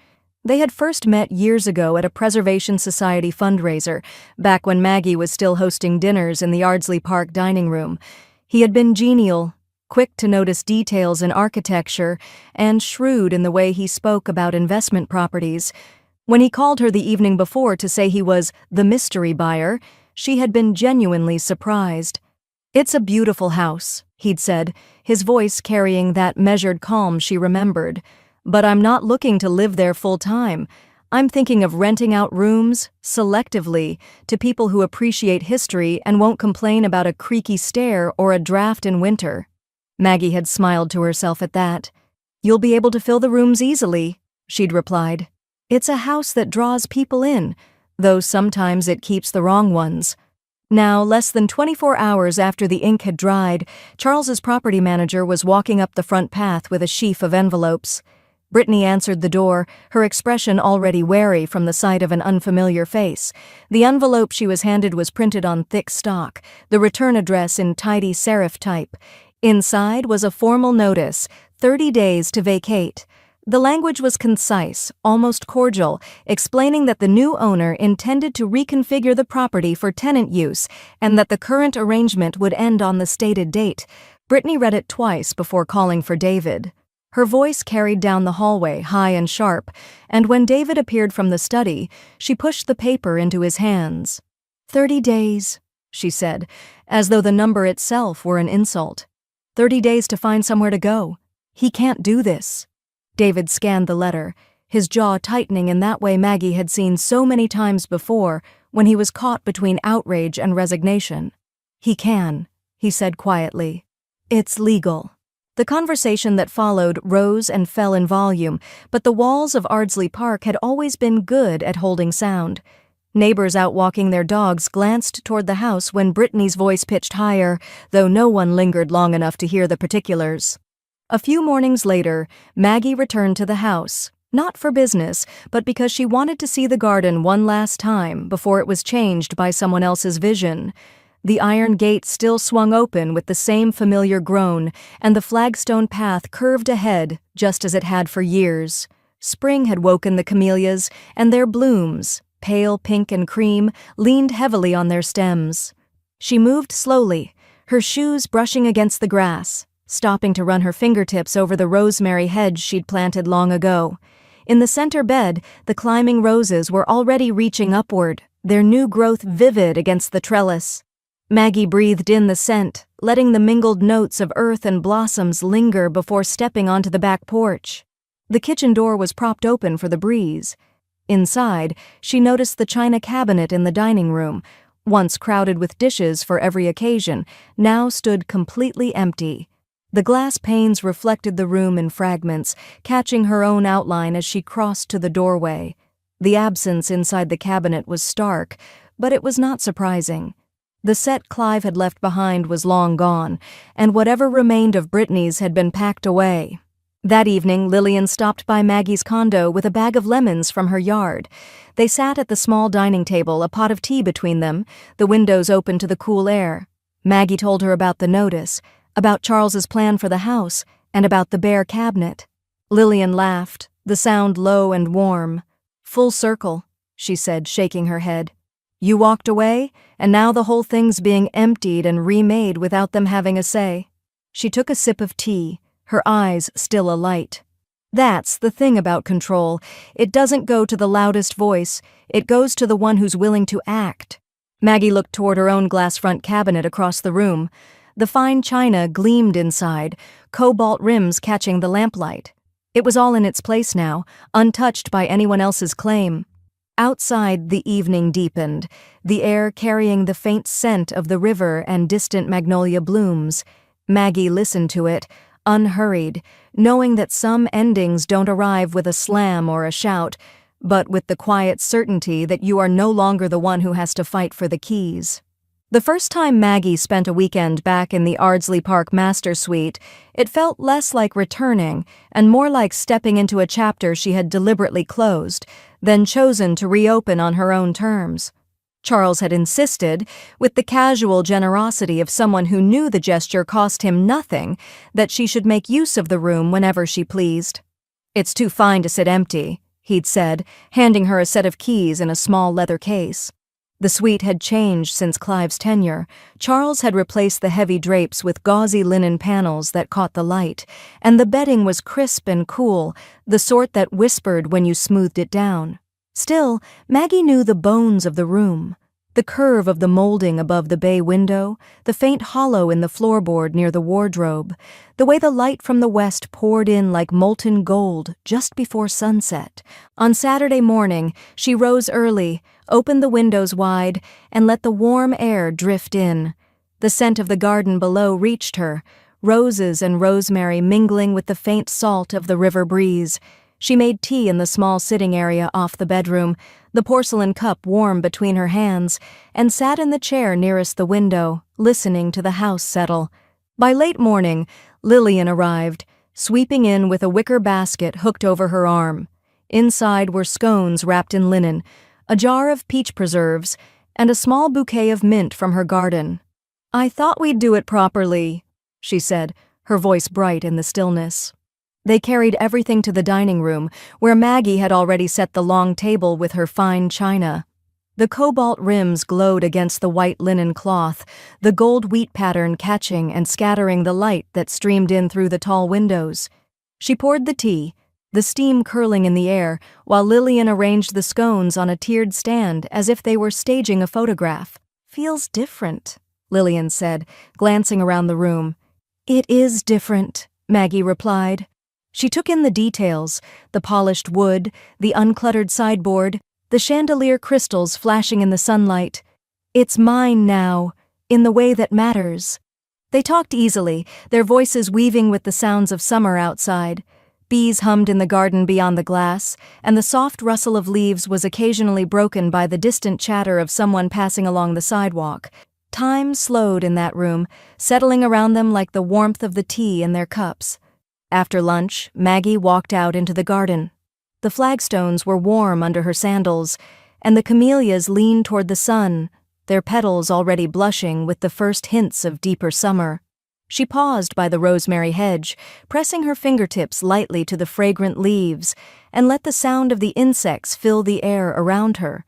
They had first met years ago at a Preservation Society fundraiser, back when Maggie was still hosting dinners in the Ardsley Park dining room. He had been genial, quick to notice details in architecture, and shrewd in the way he spoke about investment properties. When he called her the evening before to say he was the mystery buyer, she had been genuinely surprised. "It's a beautiful house," he'd said, his voice carrying that measured calm she remembered. "But I'm not looking to live there full-time. I'm thinking of renting out rooms, selectively, to people who appreciate history and won't complain about a creaky stair or a draft in winter." Maggie had smiled to herself at that. "You'll be able to fill the rooms easily," she'd replied. "It's a house that draws people in, though sometimes it keeps the wrong ones." Now, less than 24 hours after the ink had dried, Charles's property manager was walking up the front path with a sheaf of envelopes. Brittany answered the door, her expression already wary from the sight of an unfamiliar face. The envelope she was handed was printed on thick stock, the return address in tidy serif type. Inside was a formal notice, 30 days to vacate. The language was concise, almost cordial, explaining that the new owner intended to reconfigure the property for tenant use and that the current arrangement would end on the stated date. Brittany read it twice before calling for David. Her voice carried down the hallway, high and sharp, and when David appeared from the study, she pushed the paper into his hands. 30 days, she said, as though the number itself were an insult. 30 days to find somewhere to go. He can't do this." David scanned the letter, his jaw tightening in that way Maggie had seen so many times before when he was caught between outrage and resignation. "He can," he said quietly. "It's legal." The conversation that followed rose and fell in volume, but the walls of Ardsley Park had always been good at holding sound. Neighbors out walking their dogs glanced toward the house when Brittany's voice pitched higher, though no one lingered long enough to hear the particulars. A few mornings later, Maggie returned to the house, not for business, but because she wanted to see the garden one last time before it was changed by someone else's vision. The iron gate still swung open with the same familiar groan, and the flagstone path curved ahead just as it had for years. Spring had woken the camellias, and their blooms, pale pink and cream, leaned heavily on their stems. She moved slowly, her shoes brushing against the grass, stopping to run her fingertips over the rosemary hedge she'd planted long ago. In the center bed, the climbing roses were already reaching upward, their new growth vivid against the trellis. Maggie breathed in the scent, letting the mingled notes of earth and blossoms linger before stepping onto the back porch. The kitchen door was propped open for the breeze. Inside, she noticed the china cabinet in the dining room, once crowded with dishes for every occasion, now stood completely empty. The glass panes reflected the room in fragments, catching her own outline as she crossed to the doorway. The absence inside the cabinet was stark, but it was not surprising. The set Clive had left behind was long gone, and whatever remained of Brittany's had been packed away. That evening, Lillian stopped by Maggie's condo with a bag of lemons from her yard. They sat at the small dining table, a pot of tea between them, the windows open to the cool air. Maggie told her about the notice, about Charles's plan for the house, and about the bare cabinet. Lillian laughed, the sound low and warm. "Full circle," she said, shaking her head. "You walked away, and now the whole thing's being emptied and remade without them having a say." She took a sip of tea, her eyes still alight. "That's the thing about control. It doesn't go to the loudest voice, it goes to the one who's willing to act." Maggie looked toward her own glass front cabinet across the room. The fine china gleamed inside, cobalt rims catching the lamplight. It was all in its place now, untouched by anyone else's claim. Outside, the evening deepened, the air carrying the faint scent of the river and distant magnolia blooms. Maggie listened to it, unhurried, knowing that some endings don't arrive with a slam or a shout, but with the quiet certainty that you are no longer the one who has to fight for the keys. The first time Maggie spent a weekend back in the Ardsley Park Master Suite, it felt less like returning and more like stepping into a chapter she had deliberately closed, then chosen to reopen on her own terms. Charles had insisted, with the casual generosity of someone who knew the gesture cost him nothing, that she should make use of the room whenever she pleased. "It's too fine to sit empty," he'd said, handing her a set of keys in a small leather case. The suite had changed since Clive's tenure. Charles had replaced the heavy drapes with gauzy linen panels that caught the light, and the bedding was crisp and cool, the sort that whispered when you smoothed it down. Still, Maggie knew the bones of the room. The curve of the molding above the bay window, the faint hollow in the floorboard near the wardrobe, the way the light from the west poured in like molten gold just before sunset. On Saturday morning, she rose early, opened the windows wide, and let the warm air drift in. The scent of the garden below reached her, roses and rosemary mingling with the faint salt of the river breeze. She made tea in the small sitting area off the bedroom, the porcelain cup warm between her hands, and sat in the chair nearest the window, listening to the house settle. By late morning, Lillian arrived, sweeping in with a wicker basket hooked over her arm. Inside were scones wrapped in linen, a jar of peach preserves, and a small bouquet of mint from her garden. "I thought we'd do it properly," she said, her voice bright in the stillness. They carried everything to the dining room, where Maggie had already set the long table with her fine china. The cobalt rims glowed against the white linen cloth, the gold wheat pattern catching and scattering the light that streamed in through the tall windows. She poured the tea, the steam curling in the air, while Lillian arranged the scones on a tiered stand as if they were staging a photograph. "Feels different," Lillian said, glancing around the room. "It is different," Maggie replied. She took in the details, the polished wood, the uncluttered sideboard, the chandelier crystals flashing in the sunlight. "It's mine now, in the way that matters." They talked easily, their voices weaving with the sounds of summer outside. Bees hummed in the garden beyond the glass, and the soft rustle of leaves was occasionally broken by the distant chatter of someone passing along the sidewalk. Time slowed in that room, settling around them like the warmth of the tea in their cups. After lunch, Maggie walked out into the garden. The flagstones were warm under her sandals, and the camellias leaned toward the sun, their petals already blushing with the first hints of deeper summer. She paused by the rosemary hedge, pressing her fingertips lightly to the fragrant leaves, and let the sound of the insects fill the air around her,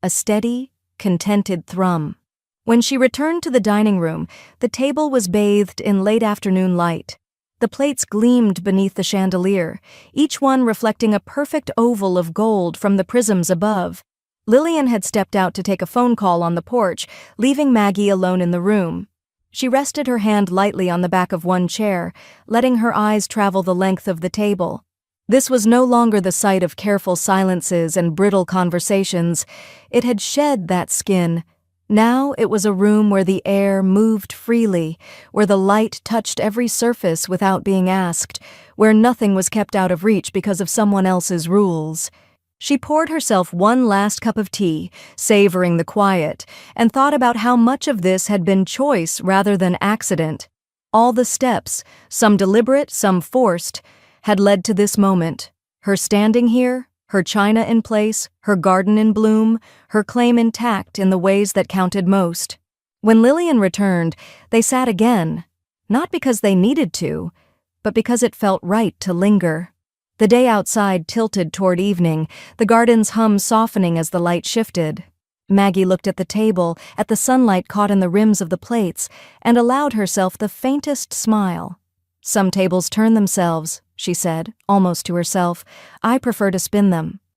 a steady, contented thrum. When she returned to the dining room, the table was bathed in late afternoon light. The plates gleamed beneath the chandelier, each one reflecting a perfect oval of gold from the prisms above. Lillian had stepped out to take a phone call on the porch, leaving Maggie alone in the room. She rested her hand lightly on the back of one chair, letting her eyes travel the length of the table. This was no longer the site of careful silences and brittle conversations. It had shed that skin. Now it was a room where the air moved freely, where the light touched every surface without being asked, where nothing was kept out of reach because of someone else's rules. She poured herself one last cup of tea, savoring the quiet, and thought about how much of this had been choice rather than accident. All the steps, some deliberate, some forced, had led to this moment. Her standing here, her china in place, her garden in bloom, her claim intact in the ways that counted most. When Lillian returned, they sat again, not because they needed to, but because it felt right to linger. The day outside tilted toward evening, the garden's hum softening as the light shifted. Maggie looked at the table, at the sunlight caught in the rims of the plates, and allowed herself the faintest smile. "Some tables turn themselves," she said, almost to herself. "I prefer to spin them."